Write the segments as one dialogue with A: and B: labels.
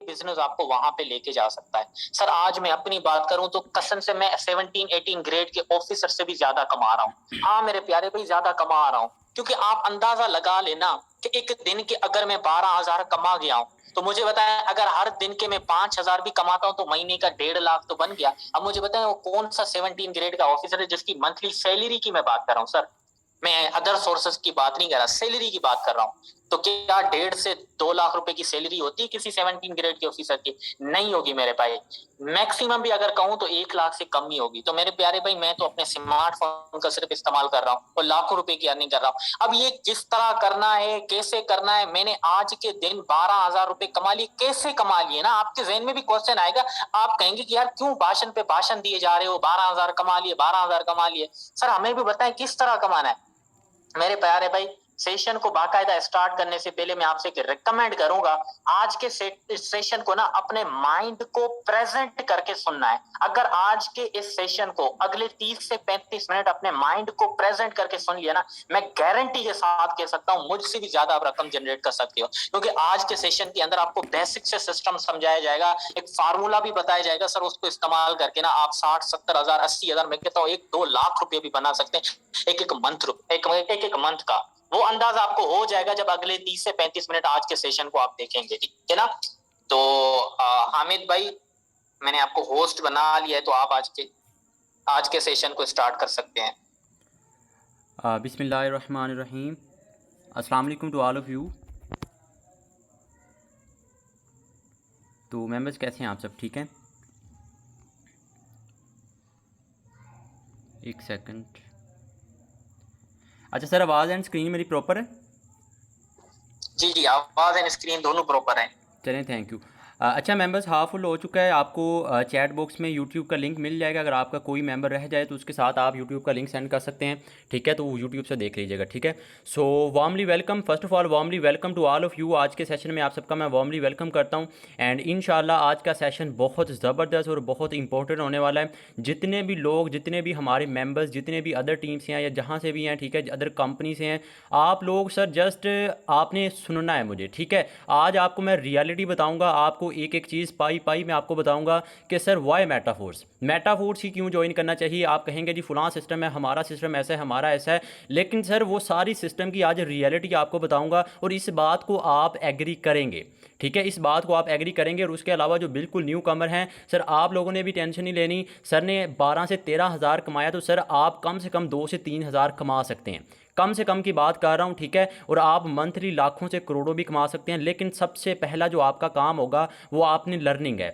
A: Business आपको वहां पे लेके जा सकता है। सर आज मैं अपनी बात करूं तो कसम से मैं 17-18 ग्रेड के ऑफिसर से भी ज्यादा कमा रहा हूँ। हाँ मेरे प्यारे भाई, ज्यादा कमा रहा हूँ, क्योंकि आप अंदाजा लगा लेना कि एक दिन के अगर मैं 12,000 कमा गया हूं, तो मुझे बताएं अगर हर दिन के मैं 5,000 भी कमाता हूं तो महीने का 1.5 लाख तो बन गया। अब मुझे बताएं वो कौन सा 17 ग्रेड का ऑफिसर है जिसकी मंथली सैलरी की मैं बात कर रहा हूँ। सर मैं अदर सोर्सेस की बात नहीं कर रहा, सैलरी की बात कर रहा हूं। तो क्या 1.5 से 2 लाख रुपए की सैलरी होती है किसी 17 ग्रेड के ऑफिसर की? नहीं होगी मेरे भाई। मैक्सिमम भी अगर कहूं तो 1 लाख से कम ही होगी। तो मेरे प्यारे भाई मैं तो अपने स्मार्टफोन का सिर्फ इस्तेमाल कर रहा हूं और लाखों रुपए की अर्निंग कर रहा हूं। अब ये किस तरह करना है, कैसे करना है, मैंने आज के दिन 12,000 रुपए कमा लिए, कैसे कमा लिए ना, आपके जहन में भी क्वेश्चन आएगा। आप कहेंगे कि यार क्यों भाषण पे भाषण दिए जा रहे हो, 12,000 कमा लिए, 12,000 कमा लिए। सर हमें भी बताएं किस तरह कमाना है। मेरे प्यारे भाई सेशन को बाकायदा स्टार्ट करने से पहले मैं आपसे रिकमेंड करूंगा, आज के सेशन को ना अपने माइंड को प्रेजेंट करके सुनना है। अगर आज के इस सेशन को अगले 30 से 35 मिनट अपने माइंड को प्रेजेंट करके सुन लिया ना, मैं गारंटी के साथ कह सकता हूं मुझसे भी ज्यादा आप रकम जनरेट कर सकते हो। क्योंकि आज के सेशन के अंदर आपको बेसिक से सिस्टम समझाया जाएगा, एक फार्मूला भी बताया जाएगा। सर उसको इस्तेमाल करके ना आप 60-70 हजार 80 हजार, मैं कहता हूँ 1-2 लाख रुपए भी बना सकते हैं एक एक मंथ का। वो अंदाज आपको हो जाएगा जब अगले 30 से 35 मिनट आज के सेशन को आप देखेंगे, ठीक है ना। तो हामिद भाई मैंने आपको होस्ट बना लिया है, तो आप आज के सेशन को स्टार्ट कर सकते हैं।
B: बिस्मिल्लाहिर्रहमानिर्रहीम। अस्सलाम वालेकुम टू ऑल ऑफ़ यू। तो मेंबर्स कैसे हैं आप सब? ठीक हैं? एक सेकंड। अच्छा सर, आवाज़ एंड स्क्रीन मेरी प्रॉपर है?
A: जी जी, आवाज एंड स्क्रीन दोनों प्रॉपर है।
B: चलें, थैंक यू। अच्छा मेंबर्स, हाफ फुल हो चुका है। आपको चैट बॉक्स में यूट्यूब का लिंक मिल जाएगा। अगर आपका कोई मेंबर रह जाए तो उसके साथ आप यूट्यूब का लिंक सेंड कर सकते हैं, ठीक है? तो वो यूट्यूब से देख लीजिएगा, ठीक है? So warmly welcome, first of all warmly welcome to all of you. आज के सेशन में आप सबका मैं वार्मली वेलकम करता हूँ। एंड इंशाल्लाह आज का सेशन बहुत ज़बरदस्त और बहुत इंपॉर्टेंट होने वाला है। जितने भी लोग, जितने भी हमारे मेम्बर्स, जितने भी अदर टीम से हैं या जहाँ से भी हैं, ठीक है, अदर कंपनी से हैं, आप लोग सर जस्ट आपने सुनना है मुझे, ठीक है? आज आपको मैं रियलिटी बताऊंगा, आपको एक एक चीज़ पाई पाई मैं आपको बताऊंगा कि सर वाई मेटाफोर्स ही क्यों ज्वाइन करना चाहिए। आप कहेंगे जी फलां सिस्टम है, हमारा सिस्टम ऐसा है, हमारा ऐसा है, लेकिन सर वो सारी सिस्टम की आज रियलिटी आपको बताऊंगा और इस बात को आप एग्री करेंगे, ठीक है? इस बात को आप एग्री करेंगे। और उसके अलावा जो बिल्कुल न्यू कमर हैं, सर आप लोगों ने भी टेंशन नहीं लेनी। सर ने 12 से 13 हज़ार कमाया, तो सर आप कम से कम 2 से 3 हज़ार कमा सकते हैं। कम से कम की बात कर रहा हूँ, ठीक है? और आप मंथली लाखों से करोड़ों भी कमा सकते हैं। लेकिन सबसे पहला जो आपका काम होगा वो आपने लर्निंग है,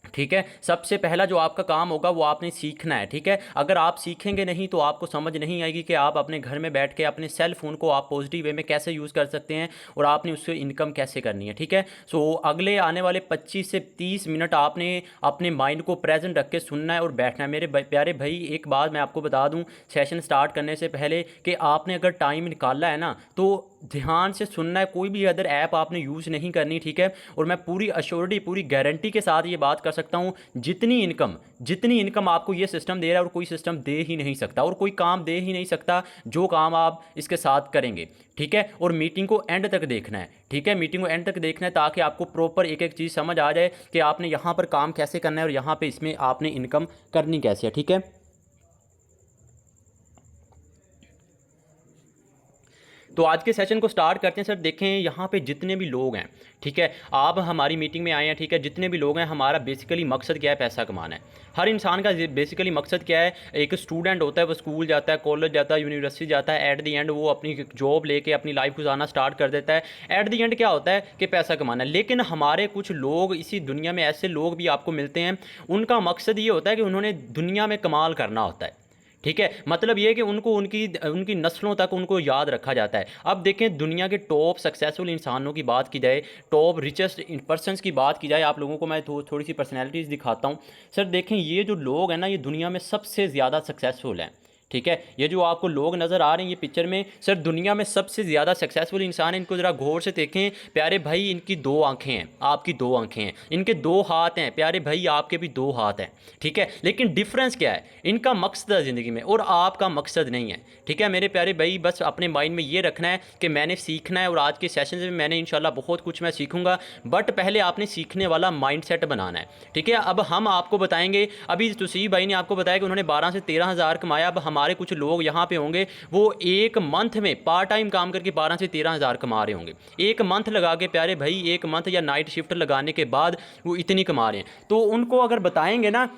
B: ठीक है? सबसे पहला जो आपका काम होगा वो आपने सीखना है, ठीक है? अगर आप सीखेंगे नहीं तो आपको समझ नहीं आएगी कि आप अपने घर में बैठ के अपने सेल फ़ोन को आप पॉजिटिव वे में कैसे यूज़ कर सकते हैं और आपने उससे इनकम कैसे करनी है, ठीक है? सो अगले आने वाले 25 से 30 मिनट आपने अपने माइंड को प्रेजेंट रख के सुनना है और बैठना है। मेरे प्यारे भाई, एक बात मैं आपको बता दूँ सेशन स्टार्ट करने से पहले कि आपने अगर टाइम निकाला है ना तो ध्यान से सुनना है। कोई भी अदर ऐप आपने यूज़ नहीं करनी, ठीक है? और मैं पूरी अश्योरिटी, पूरी गारंटी के साथ ये बात कर सकता हूँ, जितनी इनकम आपको ये सिस्टम दे रहा है और कोई सिस्टम दे ही नहीं सकता और कोई काम दे ही नहीं सकता जो काम आप इसके साथ करेंगे, ठीक है? और मीटिंग को एंड तक देखना है, ठीक है? मीटिंग को एंड तक देखना है ताकि आपको प्रॉपर एक एक चीज़ समझ आ जाए कि आपने यहाँ पर काम कैसे करना है और यहाँ पर इसमें आपने इनकम करनी कैसे है, ठीक है? तो आज के सेशन को स्टार्ट करते हैं। सर देखें यहाँ पे जितने भी लोग हैं, ठीक है, आप हमारी मीटिंग में आए हैं, ठीक है? जितने भी लोग हैं, हमारा बेसिकली मकसद क्या है? पैसा कमाना है। हर इंसान का बेसिकली मकसद क्या है? एक स्टूडेंट होता है, वो स्कूल जाता है, कॉलेज जाता है, यूनिवर्सिटी जाता है, एट द एंड वो अपनी जॉब लेके अपनी लाइफ गुजारना स्टार्ट कर देता है। एट द एंड क्या होता है कि पैसा कमाना है। लेकिन हमारे कुछ लोग इसी दुनिया में, ऐसे लोग भी आपको मिलते हैं, उनका मकसद ये होता है कि उन्होंने दुनिया में कमाल करना होता है, ठीक है? मतलब ये कि उनको उनकी उनकी नस्लों तक उनको याद रखा जाता है। अब देखें दुनिया के टॉप सक्सेसफुल इंसानों की बात की जाए, टॉप रिचेस्ट पर्सनस की बात की जाए, आप लोगों को मैं थोड़ी सी पर्सनैलिटीज़ दिखाता हूँ। सर देखें ये जो लोग हैं ना, ये दुनिया में सबसे ज़्यादा सक्सेसफुल हैं, ठीक है। ये जो आपको लोग नज़र आ रहे हैं ये पिक्चर में, सर दुनिया में सबसे ज़्यादा सक्सेसफुल इंसान है। इनको ज़रा गौर से देखें प्यारे भाई, इनकी 2 आंखें हैं, आपकी 2 आंखें हैं, इनके 2 हाथ हैं प्यारे भाई, आपके भी 2 हाथ हैं, ठीक है। लेकिन डिफरेंस क्या है, इनका मकसद है ज़िंदगी में और आपका मकसद नहीं है, ठीक है मेरे प्यारे भाई। बस अपने माइंड में ये रखना है कि मैंने सीखना है और आज के सेशन में मैंने इंशाल्लाह बहुत कुछ मैं सीखूंगा, बट पहले आपने सीखने वाला माइंडसेट बनाना है, ठीक है। अब हम आपको बताएंगे, अभी तुसीब भाई ने आपको बताया कि उन्होंने 12 से 13 हज़ार कमाया। अब हमारे कुछ लोग यहाँ पे होंगे वो एक मंथ में पार्ट टाइम काम करके 12 से 13 हज़ार कमा रहे होंगे, एक मंथ लगा के प्यारे भाई, एक मंथ या नाइट शिफ्ट लगाने के बाद वो इतनी कमा रहे हैं। तो उनको अगर बताएंगे ना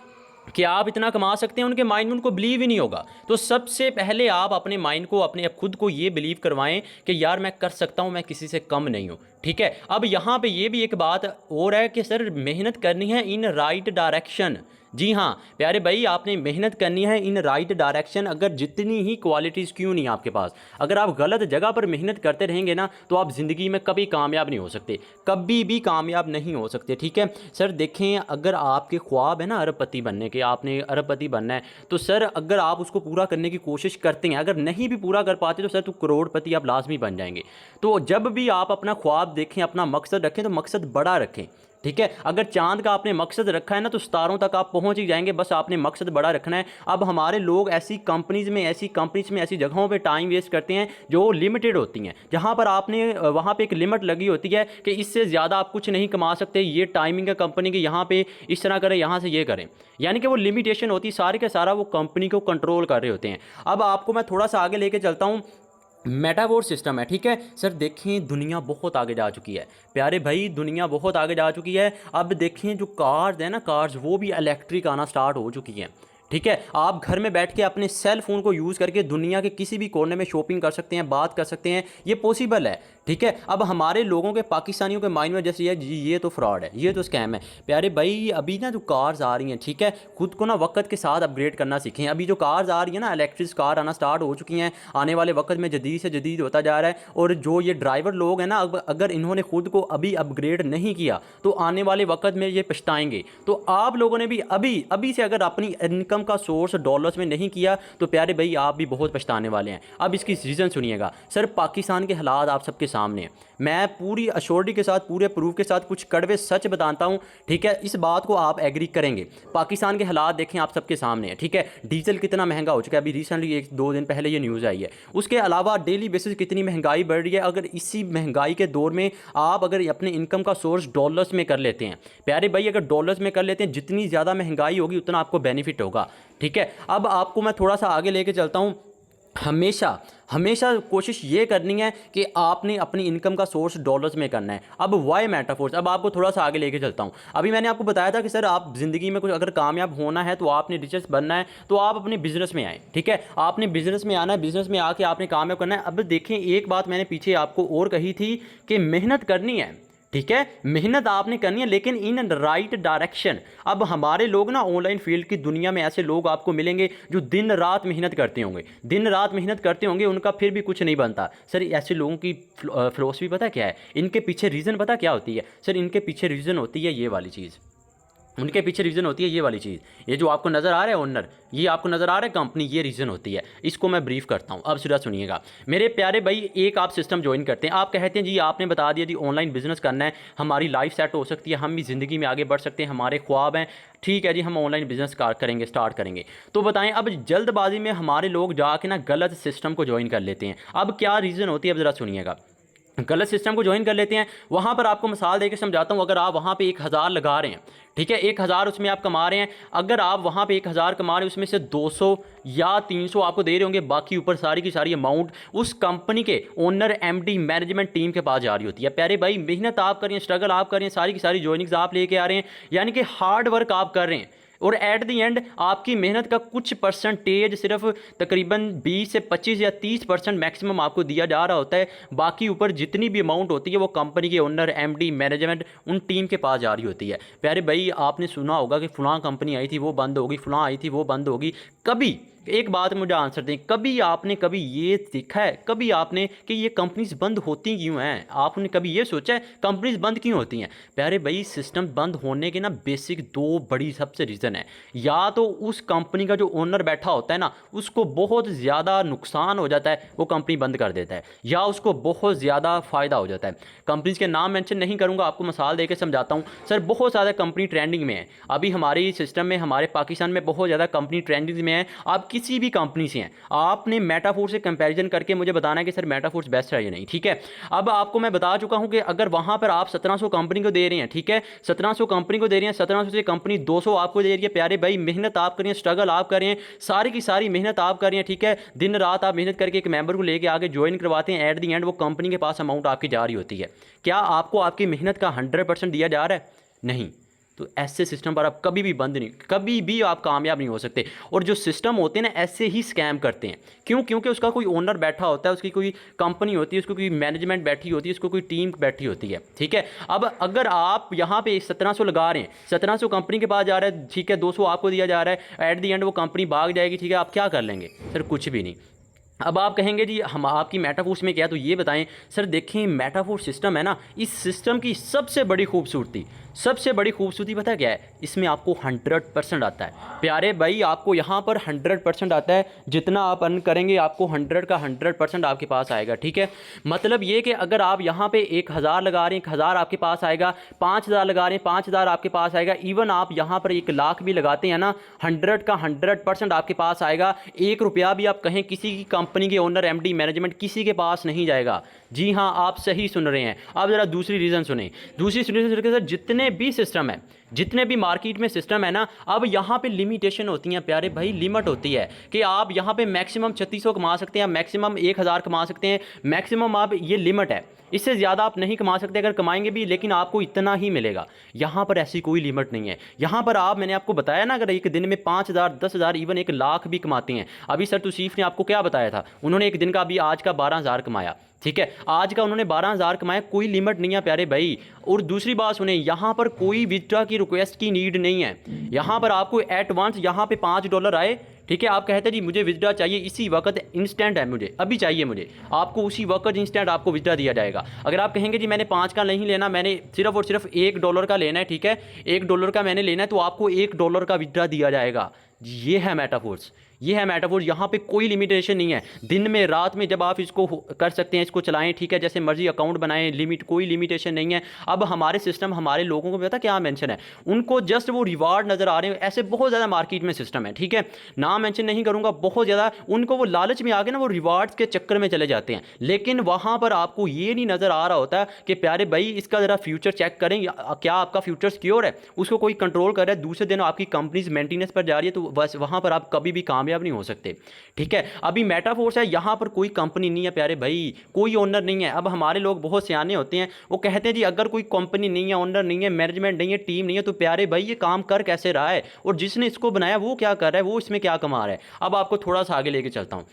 B: कि आप इतना कमा सकते हैं, उनके माइंड में उनको बिलीव ही नहीं होगा। तो सबसे पहले आप अपने माइंड को, अपने खुद को ये बिलीव करवाएं कि यार मैं कर सकता हूं, मैं किसी से कम नहीं हूं, ठीक है। अब यहाँ पे ये भी एक बात और है कि सर मेहनत करनी है इन राइट डायरेक्शन। जी हाँ प्यारे भाई, आपने मेहनत करनी है इन राइट डायरेक्शन। अगर जितनी ही क्वालिटीज़ क्यों नहीं आपके पास, अगर आप गलत जगह पर मेहनत करते रहेंगे ना तो आप ज़िंदगी में कभी कामयाब नहीं हो सकते, कभी भी कामयाब नहीं हो सकते, ठीक है। सर देखें, अगर आपके ख्वाब है ना अरबपति बनने के, आपने अरबपति बनना है, तो सर अगर आप उसको पूरा करने की कोशिश करते हैं, अगर नहीं भी पूरा कर पाते तो सर तो करोड़पति आप लाजमी बन जाएंगे। तो जब भी आप अपना ख्वाब देखें, अपना मकसद रखें, तो मकसद बड़ा रखें, ठीक है। अगर चांद का आपने मकसद रखा है ना तो सितारों तक आप पहुंच ही जाएंगे, बस आपने मकसद बड़ा रखना है। अब हमारे लोग ऐसी कंपनीज़ में, ऐसी जगहों पे टाइम वेस्ट करते हैं जो लिमिटेड होती हैं, जहां पर आपने वहां पे एक लिमिट लगी होती है कि इससे ज़्यादा आप कुछ नहीं कमा सकते, ये टाइमिंग है कंपनी की, यहाँ पे इस तरह करें, यहाँ से ये करें, यानी कि वो लिमिटेशन होती है, सारे का सारा वो कंपनी को कंट्रोल कर रहे होते हैं। अब आपको मैं थोड़ा सा आगे लेके चलता हूँ, मेटावर्स सिस्टम है, ठीक है। सर देखें दुनिया बहुत आगे जा चुकी है प्यारे भाई, दुनिया बहुत आगे जा चुकी है। अब देखें जो कार्स है ना, कार्स वो भी इलेक्ट्रिक आना स्टार्ट हो चुकी हैं, ठीक है। आप घर में बैठ के अपने सेल फोन को यूज़ करके दुनिया के किसी भी कोने में शॉपिंग कर सकते हैं, बात कर सकते हैं, ये पॉसिबल है, ठीक है। अब हमारे लोगों के, पाकिस्तानियों के माइंड में जैसे ये तो फ्रॉड है, ये तो स्कैम है प्यारे भाई। अभी ना जो कार्स आ रही हैं, ठीक है, खुद को ना वक्त के साथ अपग्रेड करना सीखें। अभी जो कार्स आ रही है ना, इलेक्ट्रिक कार आना स्टार्ट हो चुकी हैं, आने वाले वक्त में जदीद से जदीद होता जा रहा है। और जो ये ड्राइवर लोग हैं ना, अगर इन्होंने खुद को अभी अपग्रेड नहीं किया तो आने वाले वक्त में ये पछताएंगे। तो आप लोगों ने भी अभी से अगर अपनी इनकम का सोर्स डॉलर्स में नहीं किया तो प्यारे भाई आप भी बहुत पछताने वाले हैं। अब इसकी रीज़न सुनिएगा। सर पाकिस्तान के हालात आप सबके सामने हैं, मैं पूरी अश्योरिटी के साथ, पूरे प्रूफ के साथ कुछ कड़वे सच बताता हूं, ठीक है। इस बात को आप एग्री करेंगे। पाकिस्तान के हालात देखें, आप सबके सामने है, ठीक है। डीजल कितना महंगा हो चुका है, अभी रिसेंटली 1-2 दिन पहले ये न्यूज़ आई है। उसके अलावा डेली बेसिस कितनी महंगाई बढ़ रही है। अगर इसी महंगाई के दौर में आप अगर अपने इनकम का सोर्स डॉलर्स में कर लेते हैं प्यारे भाई, अगर डॉलर्स में कर लेते हैं, जितनी ज़्यादा महंगाई होगी उतना आपको बेनिफिट होगा, ठीक है। अब आपको मैं थोड़ा सा आगे लेके चलता हूँ। हमेशा कोशिश ये करनी है कि आपने अपनी इनकम का सोर्स डॉलर्स में करना है। अब वाई मेटाफोर्स, अब आपको थोड़ा सा आगे लेके चलता हूँ। अभी मैंने आपको बताया था कि सर आप ज़िंदगी में कुछ अगर कामयाब होना है तो आपने रिचेस्ट बनना है तो आप अपने बिजनेस में आए, ठीक है। आपने बिजनेस में आना है, बिजनेस में आके आपने कामयाब करना है। अब देखें, एक बात मैंने पीछे आपको और कही थी कि मेहनत करनी है, ठीक है, मेहनत आपने करनी है लेकिन इन राइट डायरेक्शन। अब हमारे लोग ना ऑनलाइन फील्ड की दुनिया में ऐसे लोग आपको मिलेंगे जो दिन रात मेहनत करते होंगे, दिन रात मेहनत करते होंगे, उनका फिर भी कुछ नहीं बनता। सर ऐसे लोगों की फिलॉसफी पता क्या है, इनके पीछे रीज़न पता क्या होती है। सर इनके पीछे रीज़न होती है ये वाली चीज़, उनके पीछे रीज़न होती है ये वाली चीज़। ये जो आपको नज़र आ रहा है ओनर, ये आपको नज़र आ रहा है कंपनी, ये रीज़न होती है। इसको मैं ब्रीफ करता हूँ, अब सीधा सुनिएगा मेरे प्यारे भाई। एक आप सिस्टम ज्वाइन करते हैं, आप कहते हैं जी आपने बता दिया जी ऑनलाइन बिजनेस करना है, हमारी लाइफ सेट हो सकती है, हम भी ज़िंदगी में आगे बढ़ सकते हैं, हमारे ख्वाब हैं, ठीक है जी, हम ऑनलाइन बिजनेस करेंगे, स्टार्ट करेंगे। तो बताएं, अब जल्दबाजी में हमारे लोग जाके ना गलत सिस्टम को ज्वाइन कर लेते हैं। अब क्या रीज़न होती है, अब ज़रा सुनिएगा। गलत सिस्टम को ज्वाइन कर लेते हैं, वहाँ पर आपको मिसाल देकर समझाता हूँ। अगर आप वहाँ पे 1000 लगा रहे हैं, ठीक है, 1000 उसमें आप कमा रहे हैं, अगर आप वहाँ पे 1000 कमा रहे हैं, उसमें से 200 या 300 आपको दे रहे होंगे, बाकी ऊपर सारी की सारी अमाउंट उस कंपनी के ओनर, एमडी, मैनेजमेंट टीम के पास जा रही होती है। प्यारे भाई मेहनत आप कर रहे हैं, स्ट्रगल आप कर रहे हैं, सारी की सारी ज्वाइनिंग्स आप लेके आ रहे हैं, यानी कि हार्ड वर्क आप कर रहे हैं, और एट द एंड आपकी मेहनत का कुछ परसेंटेज, सिर्फ तकरीबन 20 से 25 या 30% मैक्सिमम आपको दिया जा रहा होता है। बाकी ऊपर जितनी भी अमाउंट होती है वो कंपनी के ओनर, एमडी, मैनेजमेंट, उन टीम के पास जा रही होती है। प्यारे भाई आपने सुना होगा कि फ़लाँ कंपनी आई थी वो बंद होगी, फ़लाँ आई थी वो बंद होगी। कभी एक बात मुझे आंसर दें, कभी ये देखा है, कभी आपने कि ये कंपनीज बंद होती क्यों हैं? आपने कभी ये सोचा है कंपनीज बंद क्यों होती हैं? प्यारे भाई सिस्टम बंद होने के ना बेसिक 2 बड़ी सबसे रीज़न रीज़न है, या तो उस कंपनी का जो ओनर बैठा होता है ना उसको बहुत ज़्यादा नुकसान हो जाता है, वो कंपनी बंद कर देता है, या उसको बहुत ज़्यादा फ़ायदा हो जाता है। कंपनीज़ के नाम मेंशन नहीं करूँगा, आपको मिसाल देके समझाता हूँ। सर बहुत ज़्यादा कंपनी ट्रेंडिंग में है अभी हमारे सिस्टम में, हमारे पाकिस्तान में बहुत ज़्यादा कंपनी ट्रेंडिंग में है। आप किसी भी कंपनी से हैं, आपने मेटाफोर्स से कंपैरिजन करके मुझे बताना है कि सर मेटाफोर्स बेस्ट है या नहीं, ठीक है। अब आपको मैं बता चुका हूं कि अगर वहां पर आप 1700 कंपनी को दे रहे हैं, ठीक है, 1700 कंपनी को दे रहे हैं, 1700 से कंपनी 200 आपको दे रही है, प्यारे भाई मेहनत आप करें, स्ट्रगल आप करें, सारी की सारी मेहनत आप करें, ठीक है, दिन रात आप मेहनत करके एक मेंबर को लेके आगे ज्वाइन करवाते हैं, एट दी एंड वो कंपनी के पास अमाउंट आपकी जा रही होती है। क्या आपको आपकी मेहनत का 100% दिया जा रहा है? नहीं। तो ऐसे सिस्टम पर आप कभी भी बंद नहीं, कभी भी आप कामयाब नहीं हो सकते। और जो सिस्टम होते हैं ना ऐसे ही स्कैम करते हैं, क्यों? क्योंकि उसका कोई ओनर बैठा होता है, उसकी कोई कंपनी होती है, उसको कोई मैनेजमेंट बैठी होती है, उसको कोई टीम बैठी होती है, ठीक है। अब अगर आप यहाँ पे 1700 लगा रहे हैं, 1700 कंपनी के पास जा रहा है, ठीक है, 200 आपको दिया जा रहा है, एट दी एंड वो कंपनी भाग जाएगी, ठीक है, आप क्या कर लेंगे? सर कुछ भी नहीं। अब आप कहेंगे जी हम आपकी मेटाफोर्स में क्या, तो ये बताएं। सर देखें मेटाफोर्स सिस्टम है ना, इस सिस्टम की सबसे बड़ी खूबसूरती पता क्या है? इसमें आपको 100% आता है प्यारे भाई, आपको यहाँ पर 100% आता है। जितना आप अर्न करेंगे आपको 100 का 100% आपके पास आएगा, ठीक है। मतलब ये कि अगर आप यहाँ पे 1000 लगा रहे हैं, 1000 आपके पास आएगा, 5000 लगा रहे हैं, 5000 आपके पास आएगा, इवन आप यहाँ पर 1 लाख भी लगाते हैं ना, 100 का 100% आपके पास आएगा। 1 रुपया भी आप कहें किसी की कंपनी के ओनर, एमडी, मैनेजमेंट किसी के पास नहीं जाएगा। जी हाँ, आप सही सुन रहे हैं। अब जरा दूसरी रीज़न सुने, सर जितने भी सिस्टम है, जितने भी मार्केट में सिस्टम है ना, अब यहाँ पे लिमिटेशन होती हैं प्यारे भाई, लिमिट होती है कि आप यहाँ पे मैक्सिमम 3600 कमा सकते हैं, मैक्सिमम 1000 कमा सकते हैं, मैक्सिमम आप, ये लिमिट है, इससे ज़्यादा आप नहीं कमा सकते। अगर कमाएंगे भी लेकिन आपको इतना ही मिलेगा। यहाँ पर ऐसी कोई लिमिट नहीं है। यहाँ पर आप, मैंने आपको बताया ना, अगर एक दिन में 5000, 10,000, इवन 1 लाख भी कमाते हैं। अभी सर तौसीफ ने आपको क्या बताया था, उन्होंने एक दिन का अभी आज का 12,000 कमाया, ठीक है, आज का उन्होंने 12,000 कमाया, कोई लिमिट नहीं है प्यारे भाई। और दूसरी बात सुने, यहाँ पर कोई विथड्रॉ की रिक्वेस्ट की नीड नहीं है। यहाँ पर आपको एट वंस यहाँ पे $5 आए, ठीक है, आप कहते हैं जी मुझे विथड्रॉ चाहिए इसी वक्त, इंस्टेंट है, मुझे अभी चाहिए, मुझे, आपको उसी वक्त इंस्टेंट आपको विथड्रॉ दिया जाएगा। अगर आप कहेंगे जी मैंने 5 का नहीं लेना, मैंने सिर्फ और सिर्फ $1 का लेना है, ठीक है, $1 का मैंने लेना है, तो आपको $1 का विथड्रॉ दिया जाएगा। ये है मेटाफोर्स, ये है मेटाफोर्स। यहाँ पे कोई लिमिटेशन नहीं है, दिन में रात में जब आप इसको कर सकते हैं, इसको चलाएं, ठीक है, जैसे मर्जी अकाउंट बनाएं, लिमिट, कोई लिमिटेशन नहीं है। अब हमारे सिस्टम, हमारे लोगों को पता क्या मेंशन है, उनको जस्ट वो रिवार्ड नज़र आ रहे हैं। ऐसे बहुत ज़्यादा मार्केट में सिस्टम है, ठीक है, नाम मेंशन नहीं करूँगा, बहुत ज़्यादा उनको वो लालच में आके ना वो रिवार्ड्स के चक्कर में चले जाते हैं। लेकिन वहाँ पर आपको ये नहीं नज़र आ रहा होता कि प्यारे भाई इसका ज़रा फ्यूचर चेक करें, क्या आपका फ्यूचर सिक्योर है, उसको कोई कंट्रोल कर रहा है, दूसरे दिन आपकी कंपनीज मेंटेनेंस पर जा रही है, तो बस वहाँ पर आप कभी भी कामयाब नहीं हो सकते, ठीक है। अभी मेटाफोर्स है, यहाँ पर कोई कंपनी नहीं है प्यारे भाई, कोई ओनर नहीं है। अब हमारे लोग बहुत सियाने होते हैं, वो कहते हैं जी अगर कोई कंपनी नहीं है, ओनर नहीं है, मैनेजमेंट नहीं है, टीम नहीं है, तो प्यारे भाई ये काम कर कैसे रहा है, और जिसने इसको बनाया वो क्या कर रहा है, वो इसमें क्या कमा रहा है। अब आपको थोड़ा सा आगे लेके चलता हूँ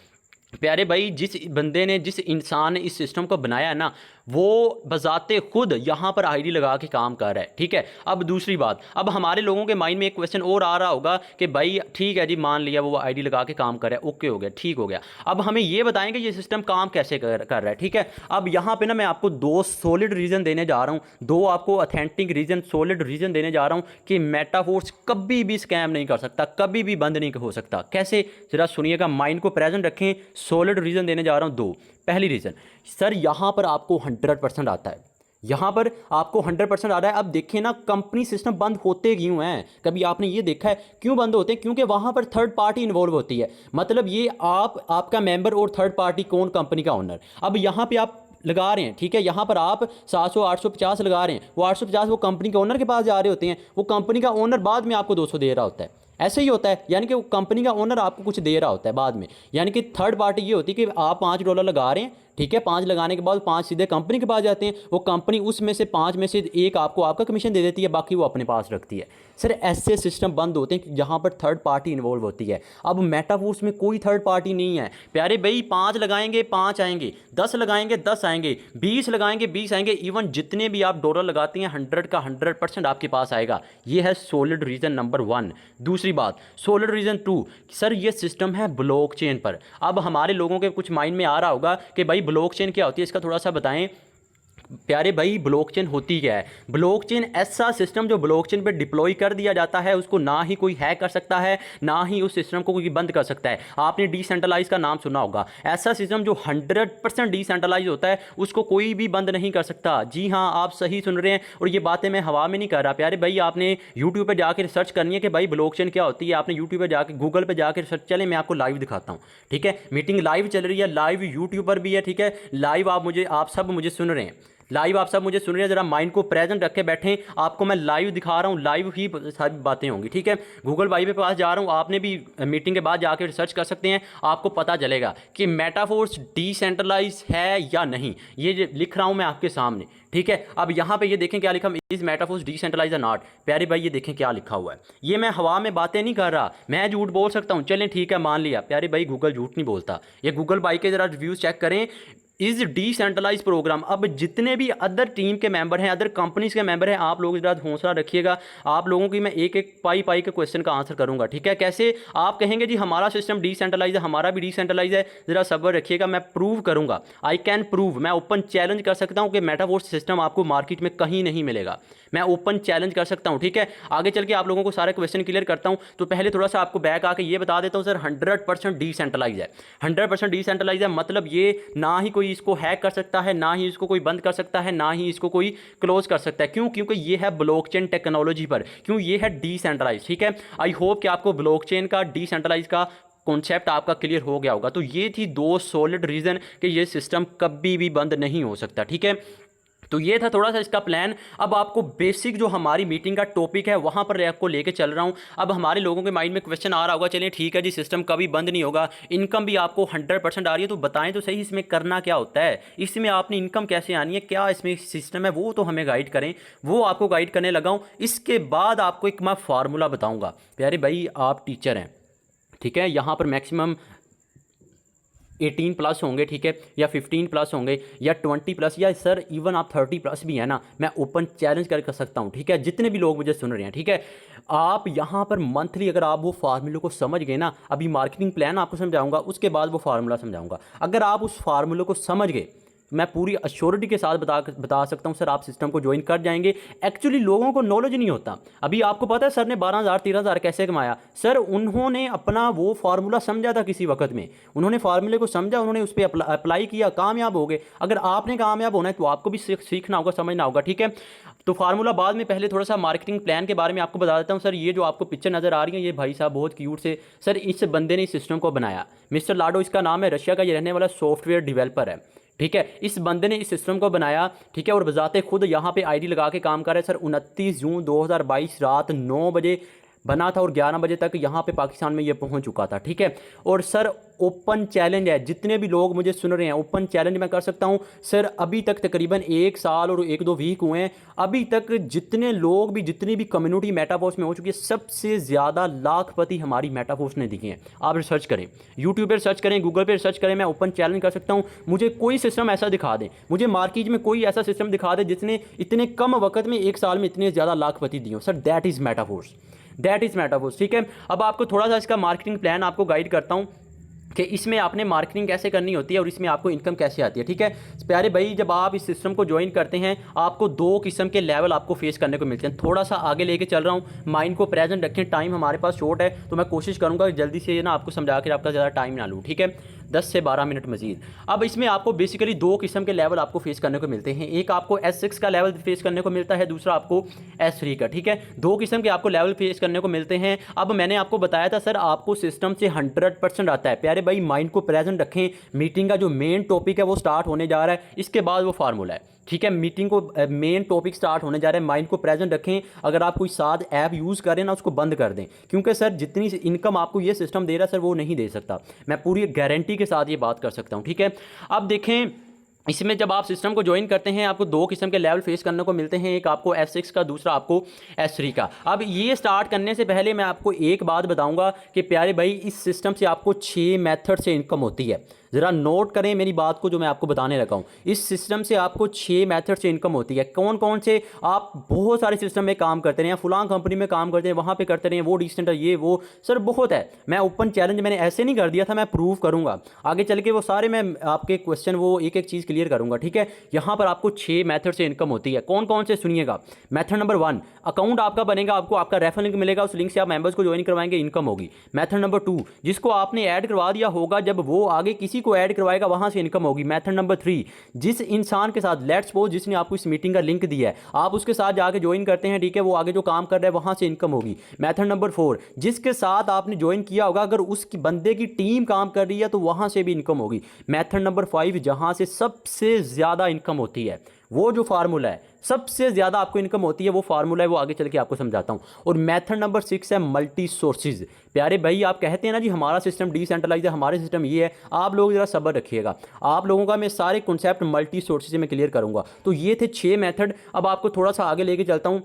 B: प्यारे भाई, जिस बंदे ने, जिस इंसान ने इस सिस्टम को बनाया है ना, वो बजाते खुद यहाँ पर आईडी लगा के काम कर रहा है, ठीक है। अब दूसरी बात, अब हमारे लोगों के माइंड में एक क्वेश्चन और आ रहा होगा कि भाई ठीक है जी, मान लिया वो आईडी लगा के काम कर रहा है, ओके हो गया, ठीक हो गया, अब हमें ये बताएंगे ये सिस्टम काम कैसे कर रहा है, ठीक है। अब यहाँ पे ना मैं आपको 2 सॉलिड रीज़न देने जा रहा हूँ, 2 आपको ऑथेंटिक रीज़न, सॉलिड रीज़न देने जा रहा हूँ कि मेटाफोर्स कभी भी स्कैम नहीं कर सकता, कभी भी बंद नहीं हो सकता। कैसे, जरा सुनिएगा, माइंड को प्रेजेंट रखें। सॉलिड रीज़न देने जा रहा हूँ 2। पहली रीज़न, सर यहाँ पर आपको 100% आता है, यहाँ पर आपको 100% आ रहा है। अब देखिए ना, कंपनी सिस्टम बंद होते क्यों हैं, कभी आपने ये देखा है क्यों बंद होते हैं? क्योंकि वहाँ पर थर्ड पार्टी इन्वॉल्व होती है। मतलब ये आपका मेंबर और थर्ड पार्टी कौन, कंपनी का ओनर। अब यहाँ पे आप लगा रहे हैं, ठीक है, यहाँ पर आप 700 850 लगा रहे हैं, वो 850 वो कंपनी के ओनर के पास जा रहे होते हैं, वो कंपनी का ओनर बाद में आपको 200 दे रहा होता है। ऐसे ही होता है, यानी कि वो कंपनी का ओनर आपको कुछ दे रहा होता है बाद में। यानी कि थर्ड पार्टी ये होती है कि आप $5 लगा रहे हैं, ठीक है, 5 लगाने के बाद 5 सीधे कंपनी के पास जाते हैं, वो कंपनी उसमें से 5 में से 1 आपको आपका कमीशन दे देती है, बाकी वो अपने पास रखती है। सर ऐसे सिस्टम बंद होते हैं जहाँ पर थर्ड पार्टी इन्वॉल्व होती है। अब मेटाफोर्स में कोई थर्ड पार्टी नहीं है प्यारे भाई, 5 लगाएंगे 5 आएंगे, 10 लगाएंगे 10 आएंगे, 20 लगाएंगे 20 आएंगे, इवन जितने भी आप डॉलर लगाते हैं 100 का 100% आपके पास आएगा। ये है सॉलिड रीज़न नंबर 1। दूसरी बात, सॉलिड रीज़न 2, सर ये सिस्टम है ब्लॉकचेन पर। अब हमारे लोगों के कुछ माइंड में आ रहा होगा कि भाई ब्लॉकचेन क्या होती है, इसका थोड़ा सा बताएं। प्यारे भाई ब्लॉकचेन होती क्या है? ब्लॉकचेन ऐसा सिस्टम जो ब्लॉकचेन पे डिप्लॉय कर दिया जाता है, उसको ना ही कोई हैक कर सकता है, ना ही उस सिस्टम को कोई बंद कर सकता है। आपने डिसेंट्रलाइज का नाम सुना होगा, ऐसा सिस्टम जो 100% डिसेंट्रलाइज होता है उसको कोई भी बंद नहीं कर सकता। जी हाँ, आप सही सुन रहे हैं, और ये बातें मैं हवा में नहीं कर रहा प्यारे भाई। आपने यूट्यूब पर जाकर रिसर्च करनी है कि भाई ब्लॉकचेन क्या होती है। आपने यूट्यूब पर जाकर, गूगल पर जाकर रिसर्च, चले मैं आपको लाइव दिखाता हूँ, ठीक है? मीटिंग लाइव चल रही है, लाइव यूट्यूब पर भी है, ठीक है? लाइव आप सब मुझे सुन रहे हैं, लाइव आप सब मुझे सुन रहे हैं। जरा माइंड को प्रेजेंट रख के बैठें, आपको मैं लाइव दिखा रहा हूँ, लाइव ही सारी बातें होंगी, ठीक है? गूगल भाई के पास जा रहा हूँ, आपने भी मीटिंग के बाद जाके रिसर्च कर सकते हैं, आपको पता चलेगा कि मेटाफोर्स डिसेंट्रलाइज है या नहीं। ये जो लिख रहा हूँ मैं आपके सामने, ठीक है? अब यहाँ पे ये देखें क्या लिखा, इज मेटाफोर्स डिसेंट्रलाइज या नॉट। प्यारे भाई ये देखें क्या लिखा हुआ है, ये मैं हवा में बातें नहीं कर रहा, मैं झूठ बोल सकता हूँ, चलें ठीक है मान लिया। प्यारे भाई गूगल झूठ नहीं बोलता, ये गूगल भाई के जरा रिव्यूज चेक करें। इज डिसेंट्रलाइज प्रोग्राम, अब जितने भी अदर टीम के मेंबर हैं, अदर कंपनीज के मेंबर हैं, आप लोग जरा हौसला रखिएगा। आप लोगों की मैं एक एक पाई के क्वेश्चन का आंसर करूंगा, ठीक है? कैसे आप कहेंगे जी हमारा सिस्टम डिसेंट्रलाइज है, हमारा भी डिसेंट्रलाइज है, जरा सब्र रखिएगा, मैं प्रूव करूंगा। आई कैन प्रूव, मैं ओपन चैलेंज कर सकता हूं कि मेटावर्स सिस्टम आपको मार्केट में कहीं नहीं मिलेगा, मैं ओपन चैलेंज कर सकता हूं, ठीक है? आगे चल के आप लोगों को सारे क्वेश्चन क्लियर करता हूं, तो पहले थोड़ा सा आपको बैक आके ये बता देता हूं सर 100% डिसेंट्रलाइज है। 100% डिसेंट्रलाइज है मतलब ये ना ही कोई इसको हैक कर सकता है, ना ही इसको कोई बंद कर सकता है, ना ही इसको कोई क्लोज कर सकता है। क्यों? क्योंकि ये है ब्लॉकचेन टेक्नोलॉजी पर, क्यों? ये है डिसेंट्रलाइज, ठीक है? आई होप कि आपको ब्लॉकचेन का, डिसेंट्रलाइज का कॉन्सेप्ट आपका क्लियर हो गया होगा। तो ये थी 2 सॉलिड रीजन कि ये सिस्टम कभी भी बंद नहीं हो सकता, ठीक है? तो ये था थोड़ा सा इसका प्लान। अब आपको बेसिक जो हमारी मीटिंग का टॉपिक है वहाँ पर आपको लेके चल रहा हूँ। अब हमारे लोगों के माइंड में क्वेश्चन आ रहा होगा, चलिए ठीक है जी सिस्टम कभी बंद नहीं होगा, इनकम भी आपको 100% आ रही है, तो बताएं तो सही इसमें करना क्या होता है, इसमें आपने इनकम कैसे आनी है, क्या इसमें सिस्टम है, वो तो हमें गाइड करें। वो आपको गाइड करने लगा हूँ। इसके बाद आपको एक मैं फार्मूला बताऊँगा। प्यारे भाई आप टीचर हैं, ठीक है? यहाँ पर मैक्सिमम 18+ होंगे, ठीक है? या 15+ होंगे, या 20+, या सर इवन आप 30+ भी है ना, मैं ओपन चैलेंज कर सकता हूँ, ठीक है? जितने भी लोग मुझे सुन रहे हैं, ठीक है? आप यहाँ पर मंथली अगर आप वो फार्मूले को समझ गए ना, अभी मार्केटिंग प्लान आपको समझाऊंगा, उसके बाद वो फार्मूला समझाऊंगा, अगर आप उस फार्मूले को समझ गए, मैं पूरी अश्योरिटी के साथ बता सकता हूं सर आप सिस्टम को ज्वाइन कर जाएंगे। एक्चुअली लोगों को नॉलेज नहीं होता। अभी आपको पता है सर ने 12,000 13,000 कैसे कमाया? सर उन्होंने अपना वो फार्मूला समझा था किसी वक्त में, उन्होंने फार्मूले को समझा, उन्होंने उस पर अप्लाई किया, कामयाब हो गए। अगर आपने कामयाब होना है तो आपको भी सीखना होगा, समझना होगा, ठीक है? तो फार्मूला बाद में, पहले थोड़ा सा मार्केटिंग प्लान के बारे में आपको बता देता हूं। सर ये जो आपको पिक्चर नज़र आ रही है, ये भाई साहब बहुत क्यूट से, सर इस बंदे ने इस सिस्टम को बनाया, मिस्टर लाडो इसका नाम है, रशिया का ये रहने वाला सॉफ्टवेयर डेवलपर है, ठीक है? इस बंदे ने इस सिस्टम को बनाया, ठीक है? और बजाते खुद यहाँ पे आईडी लगा के काम कर रहे हैं। सर 29 जून 2022 रात 9 बजे बना था और 11 बजे तक यहाँ पे पाकिस्तान में ये पहुँच चुका था, ठीक है? और सर ओपन चैलेंज है, जितने भी लोग मुझे सुन रहे हैं ओपन चैलेंज मैं कर सकता हूँ। सर अभी तक तकरीबन 1 साल और 1-2 वीक हुए हैं, अभी तक जितने लोग भी, जितनी भी कम्युनिटी मेटावर्स में हो चुकी है, सबसे ज़्यादा लाखपति हमारी मेटावर्स ने दिखे हैं। आप रिसर्च करें, यूट्यूब पर रिसर्च करें, गूगल पर रिसर्च करें, मैं ओपन चैलेंज कर सकता हूँ। मुझे कोई सिस्टम ऐसा दिखा दें, मुझे मार्केट में कोई ऐसा सिस्टम दिखा दे जिसने इतने कम वक्त में 1 साल में इतने ज़्यादा लाखपति दिए हो। Sir that is metaverse, that is metaverse, ठीक है? अब आपको थोड़ा सा इसका मार्केटिंग प्लान आपको गाइड करता हूँ कि इसमें आपने मार्केटिंग कैसे करनी होती है और इसमें आपको इनकम कैसे आती है, ठीक है? प्यारे भाई जब आप इस सिस्टम को ज्वाइन करते हैं, आपको 2 किस्म के लेवल आपको फेस करने को मिलते हैं। थोड़ा सा आगे लेके चल रहा हूँ, माइंड को प्रेजेंट रखें, टाइम हमारे पास शॉर्ट है, तो मैं कोशिश करूँगा जल्दी से ना आपको समझा कर आपका ज़्यादा टाइम ना लूँ, ठीक है? 10 से 12 मिनट मजीद। अब इसमें आपको बेसिकली 2 किस्म के लेवल आपको फेस करने को मिलते हैं। एक आपको S6 का लेवल फेस करने को मिलता है, दूसरा आपको S3 का, ठीक है? 2 किस्म के आपको लेवल फेस करने को मिलते हैं। अब मैंने आपको बताया था सर आपको सिस्टम से 100% आता है। प्यारे भाई माइंड को प्रेजेंट रखें, मीटिंग का जो मेन टॉपिक है वो स्टार्ट होने जा रहा है, इसके बाद वो फार्मूला है, ठीक है? मीटिंग को मेन टॉपिक स्टार्ट होने जा रहा है, माइंड को प्रेजेंट रखें। अगर आप कोई साथ ऐप यूज़ करें ना, उसको बंद कर दें, क्योंकि सर जितनी इनकम आपको ये सिस्टम दे रहा है सर वो नहीं दे सकता, मैं पूरी गारंटी के साथ ये बात कर सकता हूँ, ठीक है? अब देखें इसमें जब आप सिस्टम को ज्वाइन करते हैं आपको 2 किस्म के लेवल फेस करने को मिलते हैं, एक आपको S6 का, दूसरा आपको S3 का। अब ये स्टार्ट करने से पहले मैं आपको एक बात बताऊंगा कि प्यारे भाई इस सिस्टम से आपको 6 मेथड से इनकम होती है। ज़रा नोट करें मेरी बात को जो मैं आपको बताने लगा हूँ। इस सिस्टम से आपको 6 मेथड से इनकम होती है। कौन कौन से? आप बहुत सारे सिस्टम में काम करते रहे हैं, फुलां कंपनी में काम करते हैं, वहाँ पे करते रहे हैं, वो डिसेंटर ये वो, सर बहुत है। मैं ओपन चैलेंज मैंने ऐसे नहीं कर दिया था, मैं प्रूव करूँगा आगे चल के, वो सारे मैं आपके क्वेश्चन वो एक एक चीज़ क्लियर करूँगा, ठीक है। यहाँ पर आपको 6 मेथड से इनकम होती है। कौन कौन से सुनिएगा। मेथड नंबर 1, अकाउंट आपका बनेगा, आपको आपका रेफरल लिंक मिलेगा, उस लिंक से आप मेंबर्स को ज्वाइन करवाएंगे, इनकम होगी। मेथड नंबर 2, जिसको आपने ऐड करवा दिया होगा, जब वो आगे किसी को ऐड करवाएगा वहाँ से इनकम होगी। मेथड नंबर 3, जिस इंसान के साथ, लेट्स सपोज जिसने आपको इस मीटिंग का लिंक दिया है, आप उसके साथ जाके ज्वाइन करते हैं, ठीक है, वो आगे जो काम कर रहा है वहाँ से इनकम होगी। मेथड नंबर 4, जिसके साथ आपने ज्वाइन किया होगा, अगर उस बंदे की टीम काम कर रही है तो वहाँ से भी इनकम होगी। मेथड नंबर 5, जहाँ से सबसे ज़्यादा इनकम होती है, वो जो फार्मूला है सबसे ज़्यादा आपको इनकम होती है, वो फार्मूला है, वो आगे चल के आपको समझाता हूँ। और मेथड नंबर 6 है मल्टी सोर्सेज। प्यारे भाई, आप कहते हैं ना जी हमारा सिस्टम डिसेंट्रलाइज है, हमारे सिस्टम ये है, आप लोग ज़रा सब्र रखिएगा, आप लोगों का मैं सारे कॉन्सेप्ट मल्टी सोर्सेज में क्लियर करूँगा। तो ये थे 6 मेथड। अब आपको थोड़ा सा आगे लेके चलता हूँ।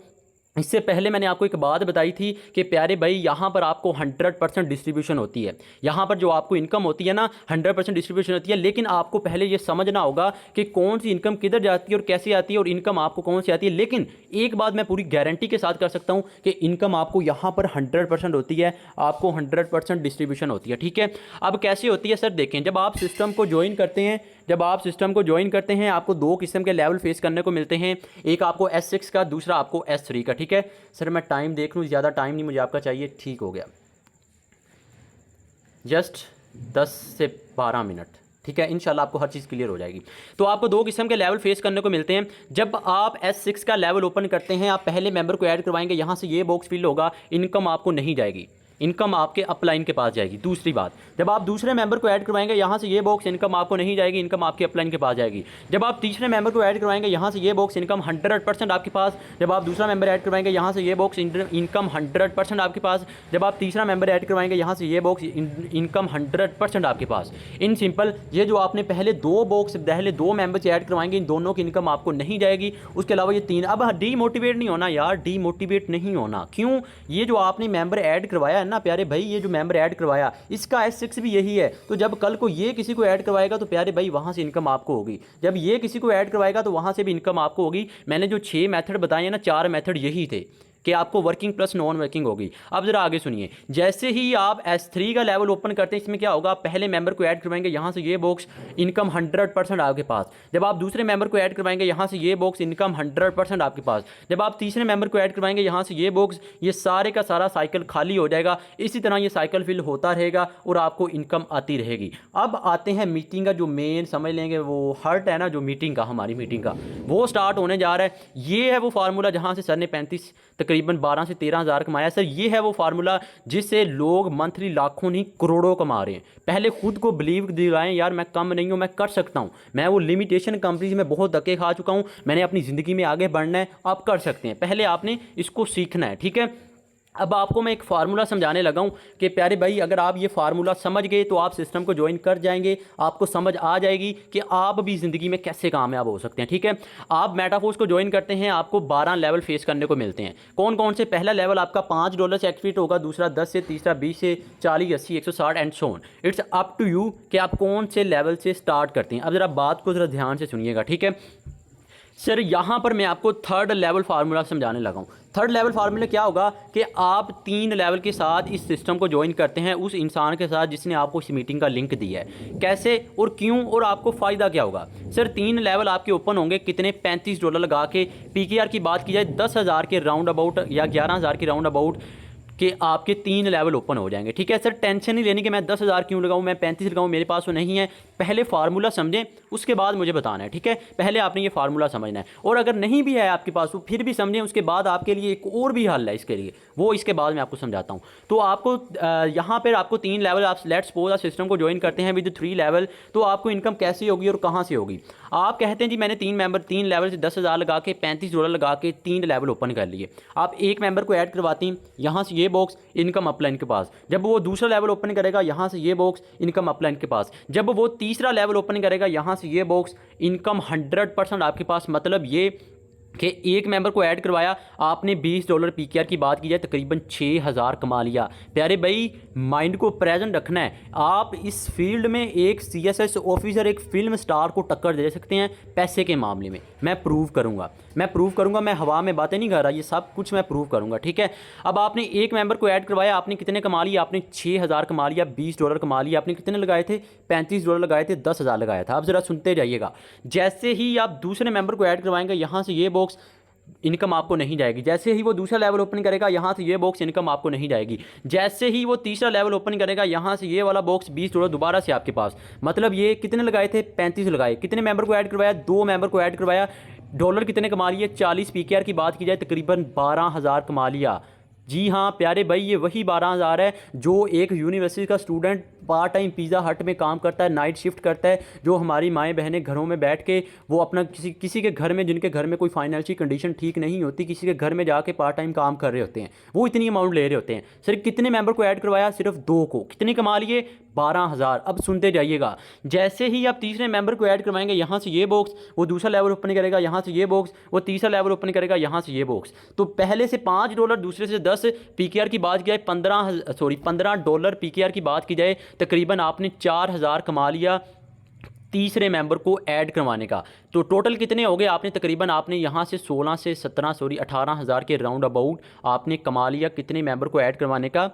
B: इससे पहले मैंने आपको एक बात बताई थी कि प्यारे भाई यहाँ पर आपको 100% डिस्ट्रीब्यूशन होती है। यहाँ पर जो आपको इनकम होती है ना 100% डिस्ट्रीब्यूशन होती है, लेकिन आपको पहले ये समझना होगा कि कौन सी इनकम किधर जाती है और कैसे आती है, और इनकम आपको कौन सी आती है। लेकिन एक बात मैं पूरी गारंटी के साथ कर सकता हूँ कि इनकम आपको यहाँ पर 100% होती है, आपको 100% डिस्ट्रीब्यूशन होती है, ठीक है। अब कैसे होती है सर, देखें, जब आप सिस्टम को ज्वाइन करते हैं, आपको 2 किस्म के लेवल फेस करने को मिलते हैं। एक आपको S6 का, दूसरा आपको S3 का, ठीक है। सर मैं टाइम देख लूँ, ज़्यादा टाइम नहीं मुझे आपका चाहिए, ठीक हो गया, जस्ट 10 से 12 मिनट, ठीक है। इंशाल्लाह आपको हर चीज़ क्लियर हो जाएगी। तो आपको 2 किस्म के लेवल फेस करने को मिलते हैं। जब आप S6 का लेवल ओपन करते हैं, आप पहले मेंबर को ऐड करवाएंगे, यहाँ से ये बॉक्स फिल होगा, इनकम आपको नहीं जाएगी, इनकम आपके अपलाइन के पास जाएगी। दूसरी बात, जब आप दूसरे मेंबर को ऐड करवाएंगे, यहाँ से ये बॉक्स, इनकम आपको नहीं जाएगी, इनकम आपके अपलाइन के पास जाएगी। जब आप तीसरे मेंबर को ऐड करवाएंगे, यहाँ से ये बॉक्स, इनकम 100% आपके पास। जब आप दूसरा मेंबर ऐड करवाएंगे, यहाँ से ये बॉक्स, इनकम 100% आपके पास। जब आप तीसरा मेंबर ऐड करवाएंगे, यहाँ से ये बॉक्स, इनकम 100% आपके पास। इन सिंपल, ये जो आपने पहले 2 मेंबर ऐड करवाएंगे, इन दोनों की इनकम आपको नहीं जाएगी। उसके अलावा ये 3, अब डीमोटिवेट नहीं होना यार, डीमोटिवेट नहीं होना। क्यों? ये जो आपने मेंबर ऐड करवाया है ना प्यारे भाई, ये जो मेंबर ऐड करवाया, इसका S6 भी यही है। तो जब कल को ये किसी को ऐड करवाएगा तो प्यारे भाई वहाँ से इनकम आपको होगी, जब ये किसी को ऐड करवाएगा तो वहाँ से भी इनकम आपको होगी। मैंने जो 6 मेथड बताए हैं ना, 4 मेथड यही थे कि आपको वर्किंग प्लस नॉन वर्किंग होगी। अब जरा आगे सुनिए, जैसे ही आप S3 का लेवल ओपन करते हैं, इसमें क्या होगा, पहले मेंबर को ऐड करवाएंगे, यहाँ से ये बॉक्स, इनकम 100% आपके पास। जब आप दूसरे मेंबर को ऐड करवाएंगे, यहाँ से ये बॉक्स, इनकम 100% आपके पास। जब आप तीसरे मेंबर को ऐड करवाएंगे, यहाँ से ये बॉक्स, ये सारे का सारा साइकिल खाली हो जाएगा। इसी तरह ये साइकिल फिल होता रहेगा और आपको इनकम आती रहेगी। अब आते हैं मीटिंग का जो मेन, समझ लेंगे वो हर्ट है ना, जो मीटिंग का, हमारी मीटिंग का, वो स्टार्ट होने जा रहा है। ये है वो फार्मूला जहाँ से सर ने तकरीबन 12 से 13 हज़ार कमाया। सर ये है वो फार्मूला जिससे लोग मंथली लाखों नहीं करोड़ों कमा रहे हैं। पहले खुद को बिलीव दिलाएं यार, मैं कम नहीं हूँ, मैं कर सकता हूँ। मैं वो लिमिटेशन कंपनी में बहुत धक्के खा चुका हूँ, मैंने अपनी ज़िंदगी में आगे बढ़ना है, आप कर सकते हैं। पहले आपने इसको सीखना है, ठीक है। अब आपको मैं एक फार्मूला समझाने लगा हूँ कि प्यारे भाई, अगर आप ये फार्मूला समझ गए तो आप सिस्टम को ज्वाइन कर जाएंगे, आपको समझ आ जाएगी कि आप भी ज़िंदगी में कैसे कामयाब हो सकते हैं, ठीक है। आप मेटाफोर्स को ज्वाइन करते हैं, आपको 12 लेवल फेस करने को मिलते हैं। कौन कौन से? पहला लेवल आपका $5 से एक्टिवेट होगा, दूसरा 10 से, तीसरा 20 से, 40, 80, 160 and so on. It's up to you कि आप कौन से लेवल से स्टार्ट करते हैं। अब ज़रा बात को ज़रा ध्यान से सुनिएगा, ठीक है। सर यहाँ पर मैं आपको 3rd लेवल फार्मूला समझाने लगा हूँ। 3rd लेवल फार्मूला क्या होगा कि आप 3 लेवल के साथ इस सिस्टम को ज्वाइन करते हैं, उस इंसान के साथ जिसने आपको इस मीटिंग का लिंक दिया है। कैसे और क्यों और आपको फ़ायदा क्या होगा? सर 3 लेवल आपके ओपन होंगे, कितने? $35 लगा के। PKR की बात की जाए 10,000 के राउंड अबाउट या 11,000 के राउंड अबाउट कि आपके 3 लेवल ओपन हो जाएंगे, ठीक है। सर टेंशन नहीं लेनी कि मैं 10,000 क्यों लगाऊं, मैं 35 लगाऊं, मेरे पास वो नहीं है। पहले फार्मूला समझें, उसके बाद मुझे बताना है, ठीक है। पहले आपने ये फार्मूला समझना है, और अगर नहीं भी है आपके पास तो फिर भी समझें। उसके बाद आपके लिए एक और भी हल है इसके लिए, वो इसके बाद मैं आपको समझाता हूँ। तो आपको यहाँ पर आपको 3 लेवल, आप लेट्स सपोज सिस्टम को ज्वाइन करते हैं विद 3 लेवल, तो आपको इनकम कैसे होगी और कहाँ से होगी? आप कहते हैं जी मैंने 3 लेवल से 10,000 लगा के, $35 लगा के 3 लेवल ओपन कर लिए। आप एक मेंबर को ऐड करवाती हैं, यहाँ से ये बॉक्स, इनकम अपलाइन के पास। जब वो दूसरा लेवल ओपन करेगा, यहाँ से ये बॉक्स, इनकम अपलाइन के पास। जब वो तीसरा लेवल ओपन करेगा, यहाँ से ये बॉक्स, इनकम 100% आपके पास। मतलब ये कि एक मेंबर को ऐड करवाया आपने, $20 PKR की बात की जाए तकरीबन 6,000 कमा लिया। प्यारे भाई माइंड को प्रेजेंट रखना है। आप इस फील्ड में एक CSS ऑफिसर, एक फिल्म स्टार को टक्कर दे सकते हैं पैसे के मामले में, मैं प्रूव करूंगा। मैं प्रूव करूंगा, मैं हवा में बातें नहीं कर रहा, ये सब कुछ मैं प्रूव करूंगा, ठीक है। अब आपने एक मेंबर को ऐड करवाया, आपने कितने कमा लिया, आपने $6000 कमा लिया, $20 कमा लिया, आपने कितने लगाए थे, $35 लगाए थे, 10,000 लगाया था। अब ज़रा सुनते जाइएगा, जैसे ही आप दूसरे मेंबर को ऐड करवाएंगे यहाँ से ये बॉक्स इनकम आपको नहीं जाएगी, जैसे ही वो दूसरा लेवल ओपन करेगा यहाँ से ये बॉक्स इनकम आपको नहीं जाएगी, जैसे ही वो तीसरा लेवल ओपन करेगा यहाँ से ये वाला बॉक्स $20 दोबारा से आपके पास। मतलब ये कितने लगाए थे, 35 लगाए। कितने मेंबर को ऐड करवाया, 2 मेंबर को ऐड करवाया। डॉलर कितने कमा लिए, 40 PKR की बात की जाए तकरीबन 12,000 कमा लिया। जी हाँ प्यारे भाई, ये वही 12,000 है जो एक यूनिवर्सिटी का स्टूडेंट पार्ट टाइम पिज़्ज़ा हट में काम करता है, नाइट शिफ्ट करता है, जो हमारी माएँ बहनें घरों में बैठ के वो अपना किसी के घर में, जिनके घर में कोई फाइनेंशियल कंडीशन ठीक नहीं होती, किसी के घर में जाके पार्ट टाइम काम कर रहे होते हैं, वो इतनी अमाउंट ले रहे होते हैं। सिर्फ कितने मेंबर को ऐड करवाया, सिर्फ 2 को, कितने कमा लिए, 12,000। अब सुनते जाइएगा, जैसे ही आप तीसरे मेंबर को ऐड करवाएंगे यहाँ से ये बॉक्स, वो दूसरा लेवल ओपन करेगा यहाँ से ये बॉक्स, वो तीसरा लेवल ओपन करेगा यहाँ से ये बॉक्स। तो पहले से $5, दूसरे से 10 PKR की बात की जाए, $15 PKR की बात की जाए, तकरीबन आपने 4,000 कमा लिया तीसरे मेंबर को ऐड करवाने का। तो टोटल कितने हो गए आपने, तकरीबन आपने यहाँ से 18,000 के राउंड अबाउट आपने कमा लिया कितने मेंबर को ऐड करवाने का,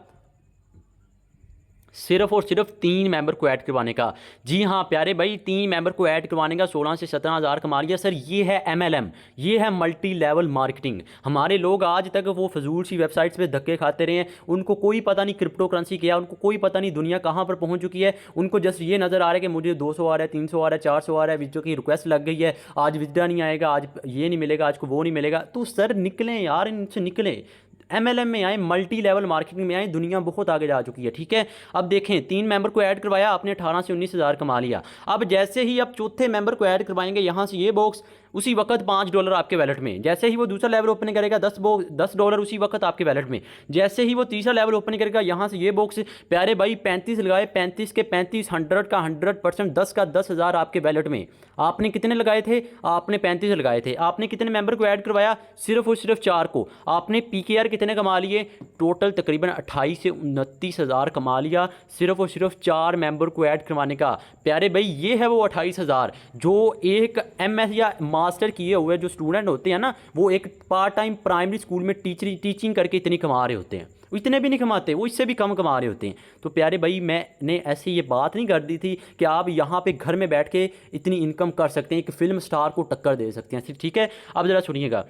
B: सिर्फ और सिर्फ 3 मेंबर को ऐड करवाने का। जी हाँ प्यारे भाई, 3 मेंबर को ऐड करवाने का 16 से 17,000 कमा लिया। सर ये है MLM, ये है मल्टी लेवल मार्केटिंग। हमारे लोग आज तक वो फजूल सी वेबसाइट्स पे धक्के खाते रहे हैं, उनको कोई पता नहीं क्रिप्टो करेंसी क्या है, उनको कोई पता नहीं दुनिया कहाँ पर पहुँच चुकी है। उनको जस्ट ये नज़र आ रहा है कि मुझे 200 आ रहा है, 300 आ रहा है, 400 आ रहा है, विजो की रिक्वेस्ट लग गई है, आज विजडा नहीं आएगा, आज ये नहीं मिलेगा, आज को वो नहीं मिलेगा। तो सर निकलें यार, इनसे निकलें, MLM में आए, मल्टी लेवल मार्केटिंग में आए, दुनिया बहुत आगे जा चुकी है, ठीक है। अब देखें, 3 मेंबर को ऐड करवाया आपने, 18 से 19,000 कमा लिया। अब जैसे ही आप चौथे मेंबर को ऐड करवाएंगे यहाँ से ये बॉक्स, उसी वक्त $5 आपके वैलेट में। जैसे ही वो दूसरा लेवल ओपन करेगा $10 उसी वक्त आपके वैलेट में। जैसे ही वो तीसरा लेवल ओपन करेगा यहाँ से ये बॉक्स, प्यारे भाई 35 लगाए, 35 के 35, 100 का 100%, 10 का 10,000 आपके वैलेट में। आपने कितने लगाए थे, आपने 35 लगाए थे। आपने कितने मेंबर को ऐड करवाया, सिर्फ और सिर्फ 4 को। आपने PKR कितने कमा लिए, टोटल तकरीबन 28 से 29,000 कमा लिया, सिर्फ और सिर्फ 4 मेंबर को ऐड करवाने का। प्यारे भाई ये है वो 28,000 जो एक MS या मास्टर किए हुए जो स्टूडेंट होते हैं ना, वो एक पार्ट टाइम प्राइमरी स्कूल में टीचिंग करके इतनी कमा रहे होते हैं। वो इतने भी नहीं कमाते, वो इससे भी कम कमा रहे होते हैं। तो प्यारे भाई मैंने ऐसे ये बात नहीं कर दी थी कि आप यहाँ पे घर में बैठ के इतनी इनकम कर सकते हैं, एक फिल्म स्टार को टक्कर दे सकते हैं, ठीक है। अब ज़रा सुनिएगा,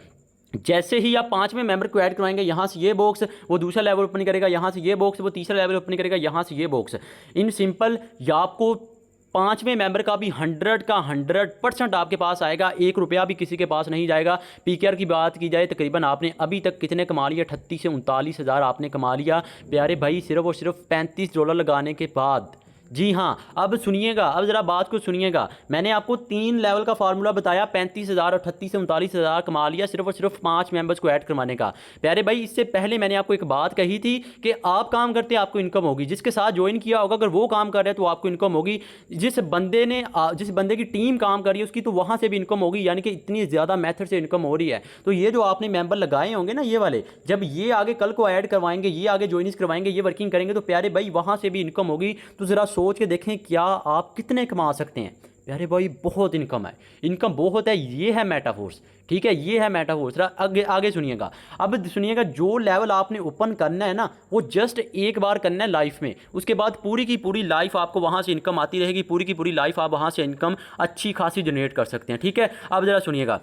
B: जैसे ही आप 5वें मेंबर को ऐड करवाएंगे यहाँ से ये बॉक्स, वो दूसरा लेवल ओपन करेगा यहाँ से ये बॉक्स, वो तीसरा लेवल ओपन करेगा यहाँ से ये बॉक्स। इन सिंपल या आपको 5वें मेंबर का भी 100 का 100% आपके पास आएगा, 1 रुपया भी किसी के पास नहीं जाएगा। PKR की बात की जाए, तकरीबन आपने अभी तक कितने कमा लिया, 38 से 39,000 आपने कमा लिया प्यारे भाई, सिर्फ और सिर्फ $35 लगाने के बाद। जी हाँ, अब सुनिएगा, अब ज़रा बात को सुनिएगा। मैंने आपको 3 लेवल का फार्मूला बताया, 35,000 और 38 से 39,000 कमा लिया सिर्फ और सिर्फ 5 मेंबर्स को ऐड करवाने का। प्यारे भाई इससे पहले मैंने आपको एक बात कही थी कि आप काम करते हैं आपको इनकम होगी, जिसके साथ ज्वाइन किया होगा अगर वो काम कर रहा है तो आपको इनकम होगी, जिस बंदे की टीम काम कर रही है उसकी तो वहाँ से भी इनकम होगी। यानी कि इतनी ज़्यादा मेथड से इनकम हो रही है। तो ये जो आपने मेंबर लगाए होंगे ना, ये वाले, जब ये आगे कल को ऐड करवाएंगे, ये आगे ज्वाइनिंग करवाएंगे, ये वर्किंग करेंगे, तो प्यारे भाई वहाँ से भी इनकम होगी। तो ज़रा सोच के देखें क्या आप कितने कमा सकते हैं। प्यारे भाई बहुत इनकम है, इनकम बहुत है। ये है मेटाफोर्स, ठीक है, ये है मेटाफोर्स। आगे सुनिएगा, अब सुनिएगा, जो लेवल आपने ओपन करना है ना, वो जस्ट एक बार करना है लाइफ में, उसके बाद पूरी की पूरी लाइफ आपको वहाँ से इनकम आती रहेगी, पूरी की पूरी लाइफ आप वहाँ से इनकम अच्छी खासी जनरेट कर सकते हैं, ठीक है। अब ज़रा सुनिएगा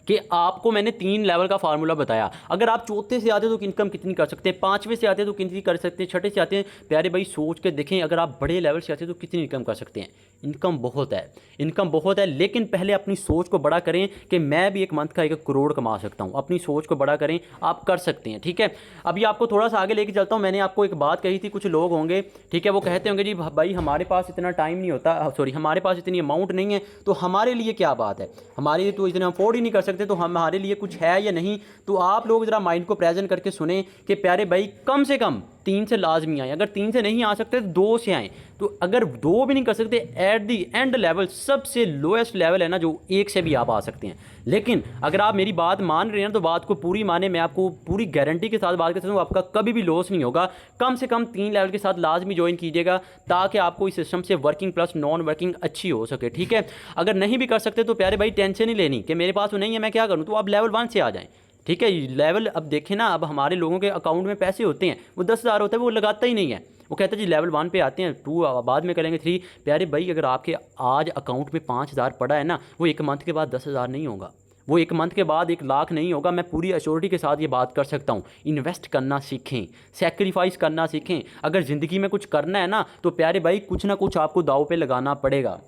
B: कि आपको मैंने 3 लेवल का फार्मूला बताया। अगर आप चौथे से आते हैं तो इनकम कितनी कर सकते हैं, 5वें से आते हैं तो कितनी कर सकते हैं, 6ठे से आते हैं, प्यारे भाई सोच के देखें, अगर आप बड़े लेवल से आते हैं तो कितनी इनकम कर सकते हैं। इनकम बहुत है, इनकम बहुत है, लेकिन पहले अपनी सोच को बड़ा करें कि मैं भी एक मंथ का 1 करोड़ कमा सकता हूँ। अपनी सोच को बड़ा करें, आप कर सकते हैं, ठीक है। अभी आपको थोड़ा सा आगे लेके चलता हूँ। मैंने आपको एक बात कही थी, कुछ लोग होंगे, ठीक है, वो कहते होंगे जी भाई हमारे पास इतना टाइम नहीं होता, सॉरी हमारे पास इतनी अमाउंट नहीं है, तो हमारे लिए क्या बात है, हमारे लिए तो इतना अफोर्ड ही नहीं कर सकते, तो हमारे लिए कुछ है या नहीं। तो आप लोग ज़रा माइंड को प्रेजेंट करके सुने कि प्यारे भाई कम से कम 3 से लाजमी आएँ, अगर 3 से नहीं आ सकते तो 2 से आएँ, तो अगर 2 भी नहीं कर सकते एट दी एंड लेवल सबसे लोएस्ट लेवल है ना जो 1 से भी आप आ सकते हैं। लेकिन अगर आप मेरी बात मान रहे हैं तो बात को पूरी माने, मैं आपको पूरी गारंटी के साथ बात कर सकता हूँ, आपका कभी भी लॉस नहीं होगा। कम से कम 3 लेवल के साथ लाजमी ज्वाइन कीजिएगा ताकि आपको इस सिस्टम से वर्किंग प्लस नॉन वर्किंग अच्छी हो सके, ठीक है। अगर नहीं भी कर सकते तो प्यारे भाई टेंशन नहीं लेनी कि मेरे पास तो नहीं है मैं क्या करूँ, तो आप लेवल 1 से आ जाएँ, ठीक है। लेवल अब देखें ना, अब हमारे लोगों के अकाउंट में पैसे होते हैं, वो 10,000 होता है, वो लगाता ही नहीं है, वो कहता है जी लेवल 1 पे आते हैं, 2 बाद में करेंगे, 3। प्यारे भाई अगर आपके आज अकाउंट में 5,000 पड़ा है ना, वो 1 मंथ के बाद 10,000 नहीं होगा, वो 1 मंथ के बाद 1 लाख नहीं होगा। मैं पूरी अश्योरिटी के साथ ये बात कर सकता हूँ। इन्वेस्ट करना सीखें, सेक्रीफाइस करना सीखें। अगर ज़िंदगी में कुछ करना है ना तो प्यारे भाई कुछ ना कुछ आपको दाव पे लगाना पड़ेगा,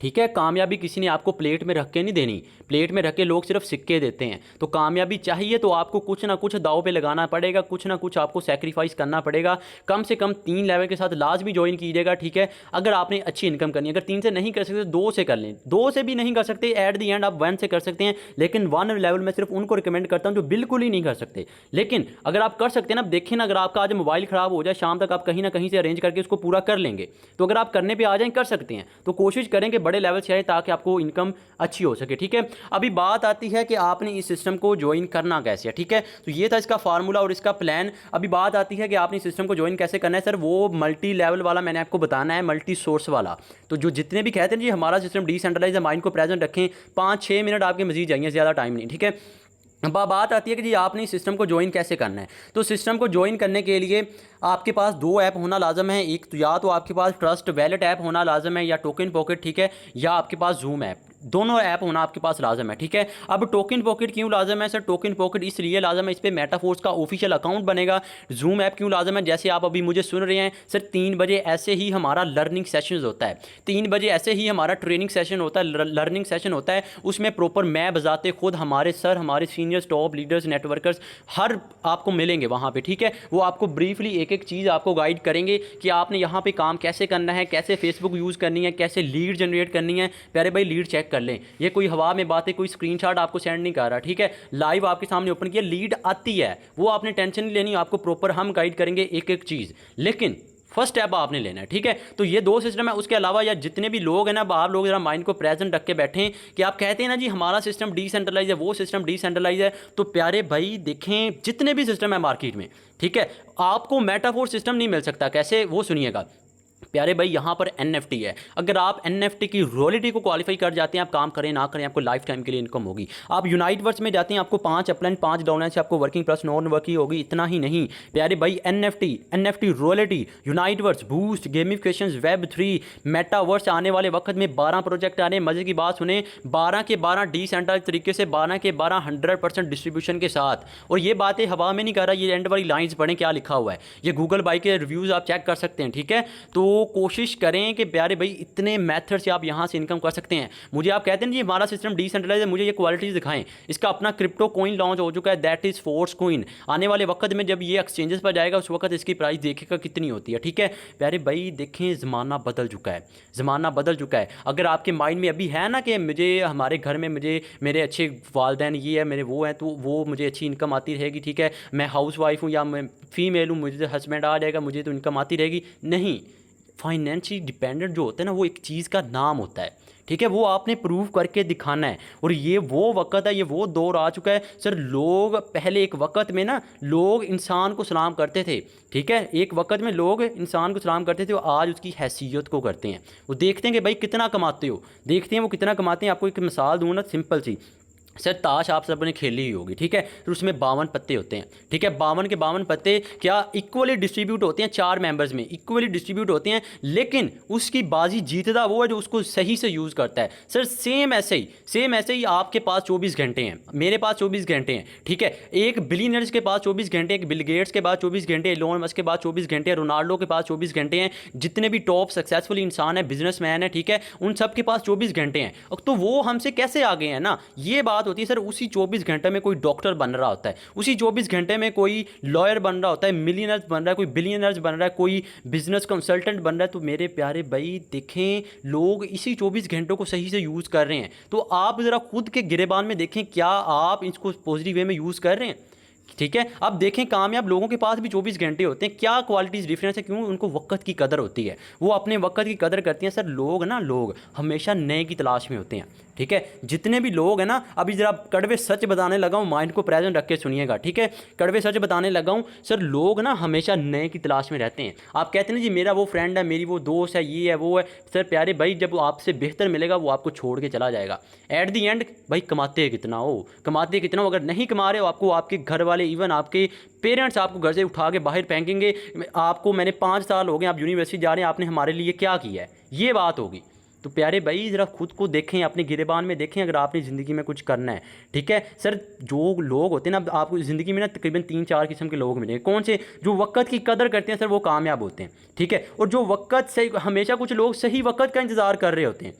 B: ठीक है। कामयाबी किसी ने आपको प्लेट में रख के नहीं देनी, प्लेट में रख के लोग सिर्फ सिक्के देते हैं। तो कामयाबी चाहिए तो आपको कुछ ना कुछ दाव पे लगाना पड़ेगा, कुछ ना कुछ आपको सेक्रीफाइस करना पड़ेगा। कम से कम 3 लेवल के साथ लाजमी ज्वाइन कीजिएगा, ठीक है। अगर आपने अच्छी इनकम करनी है, अगर 3 से नहीं कर सकते तो 2 से कर लें, 2 से भी नहीं कर सकते एट दी एंड आप 1 से कर सकते हैं। लेकिन 1 लेवल में सिर्फ उनको रिकमेंड करता हूँ जो बिल्कुल ही नहीं कर सकते। लेकिन अगर आप कर सकते हैं ना, देखिए ना, अगर आपका आज मोबाइल ख़राब हो जाए, शाम तक आप कहीं ना कहीं से अरेंज करके उसको पूरा कर लेंगे। तो अगर आप करने पर आ जाएँ, कर सकते हैं, तो कोशिश करें कि बड़े लेवल से आए ताकि आपको इनकम अच्छी हो सके, ठीक है। अभी बात आती है कि आपने इस सिस्टम को ज्वाइन करना कैसे है, ठीक है। तो ये था इसका फार्मूला और इसका प्लान। अभी बात आती है कि आपने इस सिस्टम को ज्वाइन कैसे करना है। सर वो मल्टी लेवल वाला मैंने आपको बताना है, मल्टी सोर्स वाला। तो जो जितने भी कहते हैं जी हमारा सिस्टम डिसेंट्रलाइज है, माइंड को प्रेजेंट रखें, 5-6 मिनट आपके मजीद चाहिए, ज़्यादा टाइम नहीं, ठीक है। अब बात आती है कि जी आपने इस सिस्टम को ज्वाइन कैसे करना है। तो सिस्टम को ज्वाइन करने के लिए आपके पास 2 ऐप होना लाजम है। एक तो या तो आपके पास ट्रस्ट वैलेट ऐप होना लाजम है, या टोकन पॉकेट, ठीक है, या आपके पास जूम ऐप, दोनों ऐप होना आपके पास लाजम है, ठीक है। अब टोकन पॉकेट क्यों लाजम है सर? टोकन पॉकेट इसलिए लाजम है, इस पर मेटाफोर्स का ऑफिशियल अकाउंट बनेगा। जूम ऐप क्यों लाजम है? जैसे आप अभी मुझे सुन रहे हैं सर, 3 बजे ऐसे ही हमारा लर्निंग सेशन होता है, 3 बजे ऐसे ही हमारा ट्रेनिंग सेशन होता है, लर्निंग सेशन होता है। उसमें प्रॉपर मैं बजाते खुद हमारे सर, हमारे सीनियर्स, टॉप लीडर्स, नेटवर्कर्स हर आपको मिलेंगे वहाँ पे, ठीक है। वो आपको ब्रीफली एक एक चीज़ आपको गाइड करेंगे कि आपने यहाँ पे काम कैसे करना है, कैसे फेसबुक यूज़ करनी है, कैसे लीड जनरेट करनी है। प्यारे भाई लीड चेक कर लें, ये कोई हवा में बात है, कोई स्क्रीनशॉट आपको सेंड नहीं कर रहा, ठीक है। लाइव आपके सामने ओपन किया, लीड आती है, वो आपने टेंशन नहीं लेनी, आपको प्रॉपर हम गाइड करेंगे एक एक चीज़। लेकिन फर्स्ट स्टेप आपने लेना है, ठीक है। तो ये 2 सिस्टम है। उसके अलावा या जितने भी लोग हैं ना, आप लोग जरा माइंड को प्रेजेंट रख के बैठें कि आप कहते हैं ना जी हमारा सिस्टम डिसेंट्रलाइज है, वो सिस्टम डिसेंट्रलाइज है। तो प्यारे भाई देखें, जितने भी सिस्टम है मार्केट में, ठीक है, आपको मेटाफोर सिस्टम नहीं मिल सकता। कैसे? वो सुनिएगा प्यारे भाई। यहाँ पर NFT है, अगर आप NFT की रॉयल्टी को क्वालिफाई कर जाते हैं, आप काम करें ना करें, आपको लाइफ टाइम के लिए इनकम होगी। आप यूनाइटवर्स में जाते हैं, आपको 5 अपलाइन 5 डाउनलाइन से आपको वर्किंग प्लस नॉन वर्किंग होगी। इतना ही नहीं प्यारे भाई, NFT रॉयल्टी, यूनाइटवर्स, बूस्ट, गेमिफिकेशन, Web3, मेटावर्स, आने वाले वक्त में 12 प्रोजेक्ट आ रहे हैं। मजे की बात सुने, 12 के 12 डिसेंट्रलाइज तरीके से, 12 के 12 100% डिस्ट्रीब्यूशन के साथ। और ये बातें हवा में नहीं कर रहा, ये एंड वाली लाइन्स पढ़ें क्या लिखा हुआ है, ये गूगल बाई के रिव्यूज़ आप चेक कर सकते हैं, ठीक है। तो कोशिश करें कि प्यारे भाई इतने मेथड से आप यहाँ से इनकम कर सकते हैं। मुझे आप कहते हैं जी हमारा सिस्टम डिसेंट्रलाइज है, मुझे ये क्वालिटीज़ दिखाएं। इसका अपना क्रिप्टो कॉइन लॉन्च हो चुका है, दैट इज़ फोर्स कॉइन। आने वाले वक्त में जब ये एक्सचेंजेस पर जाएगा उस वक्त इसकी प्राइस देखेगा कितनी होती है, ठीक है। प्यारे भाई देखें, ज़माना बदल चुका है, ज़माना बदल चुका है। अगर आपके माइंड में अभी है ना कि मुझे हमारे घर में मुझे मेरे अच्छे वालदैन ये है, मेरे वो हैं, तो वो मुझे अच्छी इनकम आती रहेगी, ठीक है। मैं हाउस वाइफ हूँ या मैं फीमेल हूँ, मुझे हस्बैंड आ जाएगा, मुझे तो इनकम आती रहेगी। नहीं, फाइनेंशियली डिपेंडेंट जो होता है ना, वो एक चीज़ का नाम होता है, ठीक है। वो आपने प्रूव करके दिखाना है। और ये वो वक्त है, ये वो दौर आ चुका है सर। लोग पहले एक वक्त में ना, लोग इंसान को सलाम करते थे, ठीक है, एक वक्त में लोग इंसान को सलाम करते थे, वो आज उसकी हैसियत को करते हैं। वो देखते हैं कि भाई कितना कमाते हो, देखते हैं वो कितना कमाते हैं। आपको एक मिसाल दूँ ना, सिंपल सी। सर ताश आप सब ने खेली ही होगी, ठीक है। तो उसमें 52 पत्ते होते हैं, ठीक है। 52 के 52 पत्ते क्या इक्वली डिस्ट्रीब्यूट होते हैं? 4 मेंबर्स में इक्वली डिस्ट्रीब्यूट होते हैं, लेकिन उसकी बाजी जीतता वो है जो उसको सही से यूज़ करता है। सर सेम ऐसे ही आपके पास 24 घंटे हैं, मेरे पास 24 घंटे हैं, ठीक है। एक बिलियनर्स के पास 24 घंटे, एक बिल गेट्स के पास 24 घंटे, एलोन मस्क के पास 24 घंटे, रोनाल्डो के पास 24 घंटे हैं। जितने भी टॉप सक्सेसफुल इंसान है, बिजनेसमैन है, ठीक है, उन सब के पास 24 घंटे हैं। तो वो हमसे कैसे आगे हैं ना, ये बात होती है सर। उसी 24 घंटे में कोई डॉक्टर बन रहा होता है, उसी 24 घंटे में कोई लॉयर बन रहा होता है, मिलियनर्स बन रहा है, कोई बिलियनर्स बन रहा है, कोई बिजनेस कंसल्टेंट बन रहा है। तो मेरे प्यारे भाई देखें, लोग इसी 24 घंटों को सही से यूज़ कर रहे हैं। तो आप ज़रा खुद के गिरेबान में देखें, क्या आप इसको पॉजिटिव वे में यूज़ कर रहे हैं? ठीक है। अब देखें कामयाब लोगों के पास भी 24 घंटे होते हैं, क्या क्वालिटीज़ डिफरेंस है, क्यों उनको वक्त की कदर होती है, वो अपने वक्त की कदर करती हैं। सर लोग हमेशा नए की तलाश में होते हैं, ठीक है। जितने भी लोग हैं ना, अभी जरा कड़वे सच बताने लगा हूँ, माइंड को प्रेजेंट रख के सुनिएगा, ठीक है। कड़वे सच बताने लगा हूँ सर, लोग ना हमेशा नए की तलाश में रहते हैं। आप कहते हैं ना जी मेरा वो फ्रेंड है, मेरी वो दोस्त है, ये है वो है। सर प्यारे भाई, जब वो आपसे बेहतर मिलेगा वो आपको छोड़ के चला जाएगा। एट दी एंड भाई कमाते कितना हो, कमाते कितना हो, अगर नहीं कमा रहे हो आपको आपके घर वाले, इवन आपके पेरेंट्स आपको घर से उठा के बाहर फेंकेंगे। आपको मैंने 5 साल हो गए, आप यूनिवर्सिटी जा रहे हैं, आपने हमारे लिए क्या किया है, ये बात होगी। तो प्यारे भाई ज़रा खुद को देखें, अपने गिरेबान में देखें, अगर आपने ज़िंदगी में कुछ करना है, ठीक है। सर जो लोग होते हैं ना, आपको ज़िंदगी में ना तकरीबन 3-4 किस्म के लोग मिलेंगे। कौन से? जो वक्त की कदर करते हैं सर, वो कामयाब होते हैं, ठीक है। और जो वक्त सही, हमेशा कुछ लोग सही वक्त का इंतज़ार कर रहे होते हैं,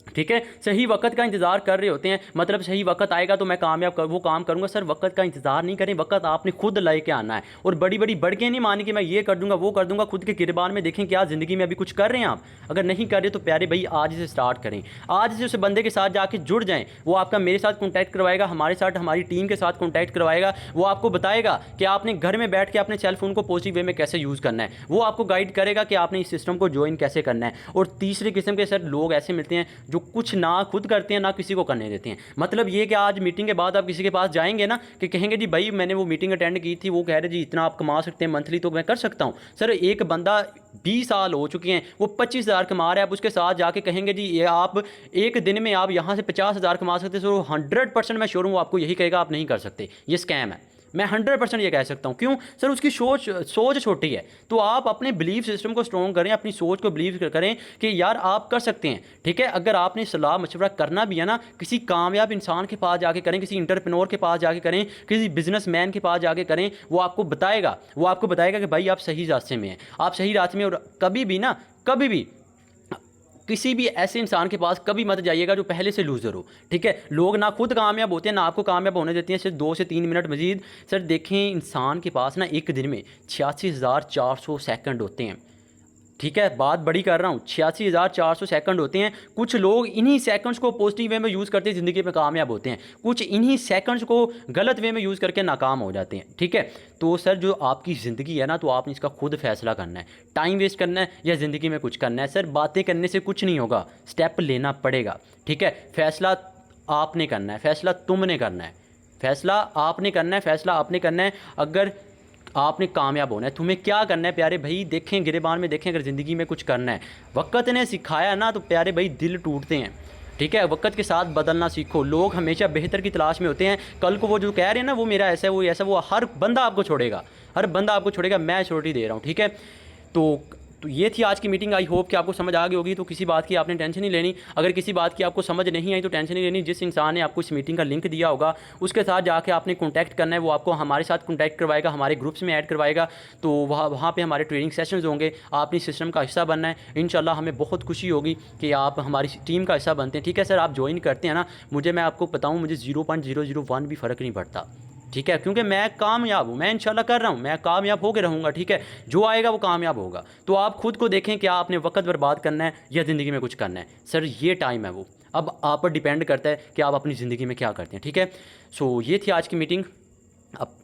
B: ठीक है। सही वक्त का इंतज़ार कर रहे होते हैं, मतलब सही वक्त आएगा तो मैं कामयाब वो काम करूंगा। सर वक्त का इंतज़ार नहीं करें, वक्त आपने खुद लेके आना है। और बड़ी बड़ी बढ़के नहीं मानी कि मैं ये कर दूंगा वो कर दूंगा। खुद के किरबान में देखें क्या ज़िंदगी में अभी कुछ कर रहे हैं आप। अगर नहीं कर रहे तो प्यारे भाई आज से स्टार्ट करें, आज से उस बंदे के साथ जाके जुड़ जाएँ। वो आपका मेरे साथ कॉन्टैक्ट करवाएगा, हमारे साथ, हमारी टीम के साथ कॉन्टैक्ट करवाएगा। वो आपको बताएगा कि आपने घर में बैठ के अपने सेलफोन को पॉजिटिव वे में कैसे यूज़ करना है। वो आपको गाइड करेगा कि आपने इस सिस्टम को ज्वाइन कैसे करना है। और तीसरे किस्म के सर लोग ऐसे मिलते हैं जो कुछ ना खुद करते हैं ना किसी को करने देते हैं। मतलब ये कि आज मीटिंग के बाद आप किसी के पास जाएंगे ना, कि कहेंगे जी भाई मैंने वो मीटिंग अटेंड की थी, वो कह रहे जी इतना आप कमा सकते हैं मंथली, तो मैं कर सकता हूँ। सर एक बंदा 20 साल हो चुके हैं, वो 25,000 कमा रहा है, आप उसके साथ जाके कहेंगे जी ये आप एक दिन में आप यहाँ से 50,000 कमा सकते हैं, तो 100% मैं श्योर हूँ वो आपको यही कहेगा आप नहीं कर सकते, ये स्कैम है। मैं 100% ये कह सकता हूँ। क्यों? सर उसकी सोच छोटी है। तो आप अपने बिलीफ सिस्टम को स्ट्रॉन्ग करें, अपनी सोच को बिलीव करें कि यार आप कर सकते हैं, ठीक है। अगर आपने सलाह मशवरा करना भी है ना, किसी कामयाब इंसान के पास जाके करें, किसी इंटरप्रेन्योर के पास जाके करें, किसी बिजनेसमैन के पास जाके करें। वो आपको बताएगा कि भाई आप सही रास्ते में हैं, आप सही रास्ते में। और कभी भी ना, कभी भी किसी भी ऐसे इंसान के पास कभी मत जाइएगा जो पहले से लूज़र हो, ठीक है। लोग ना खुद कामयाब होते हैं ना आपको कामयाब होने देते हैं, सिर्फ 2 से 3 मिनट मजीद। सर देखें इंसान के पास ना एक दिन में 86,400 सेकंड होते हैं, ठीक है। बात बड़ी कर रहा हूँ, 86,400 सेकंड होते हैं। कुछ लोग इन्हीं सेकंड्स को पॉजिटिव वे में यूज़ करते हैं, ज़िंदगी में कामयाब होते हैं। कुछ इन्हीं सेकंड्स को गलत वे में यूज़ करके नाकाम हो जाते हैं, ठीक है। तो सर जो आपकी ज़िंदगी है ना, तो आपने इसका खुद फैसला करना है, टाइम वेस्ट करना है या ज़िंदगी में कुछ करना है। सर बातें करने से कुछ नहीं होगा, स्टेप लेना पड़ेगा, ठीक है। फैसला आपने करना है, फैसला तुमने करना है, फैसला आपने करना है, फैसला आपने करना है। अगर आपने कामयाब होना है, तुम्हें क्या करना है प्यारे भाई, देखें गिरेबान में देखें, अगर ज़िंदगी में कुछ करना है, वक्त ने सिखाया ना, तो प्यारे भाई दिल टूटते हैं, ठीक है। वक्त के साथ बदलना सीखो। लोग हमेशा बेहतर की तलाश में होते हैं। कल को वो जो कह रहे हैं ना वो मेरा ऐसा है, वो ऐसा, वो हर बंदा आपको छोड़ेगा, हर बंदा आपको छोड़ेगा। मैं छोटी दे रहा हूँ, ठीक है। तो ये थी आज की मीटिंग। आई होप कि आपको समझ आ गई होगी। तो किसी बात की आपने टेंशन नहीं लेनी। अगर किसी बात की आपको समझ नहीं आई तो टेंशन नहीं लेनी। जिस इंसान ने आपको इस मीटिंग का लिंक दिया होगा उसके साथ जाके आपने कॉन्टैक्ट करना है, वो आपको हमारे साथ कॉन्टैक्ट करवाएगा, हमारे ग्रुप्स में ऐड करवाएगा। तो वहाँ पे हमारे ट्रेनिंग सेशंस होंगे, आपने इस सिस्टम का हिस्सा बनना है। इंशाल्लाह हमें बहुत खुशी होगी कि आप हमारी टीम का हिस्सा बनते हैं, ठीक है। सर आप ज्वाइन करते हैं ना, मैं आपको बताऊँ, मुझे 0.001 भी फ़र्क नहीं पड़ता, ठीक है। क्योंकि मैं कामयाब हूँ, मैं इंशाल्लाह कर रहा हूँ, मैं कामयाब होकर रहूँगा, ठीक है। जो आएगा वो कामयाब होगा। तो आप खुद को देखें क्या आपने वक्त बर्बाद करना है या ज़िंदगी में कुछ करना है। सर ये टाइम है वो, अब आप पर डिपेंड करता है कि आप अपनी ज़िंदगी में क्या करते हैं, ठीक है। सो ये थी आज की मीटिंग। अब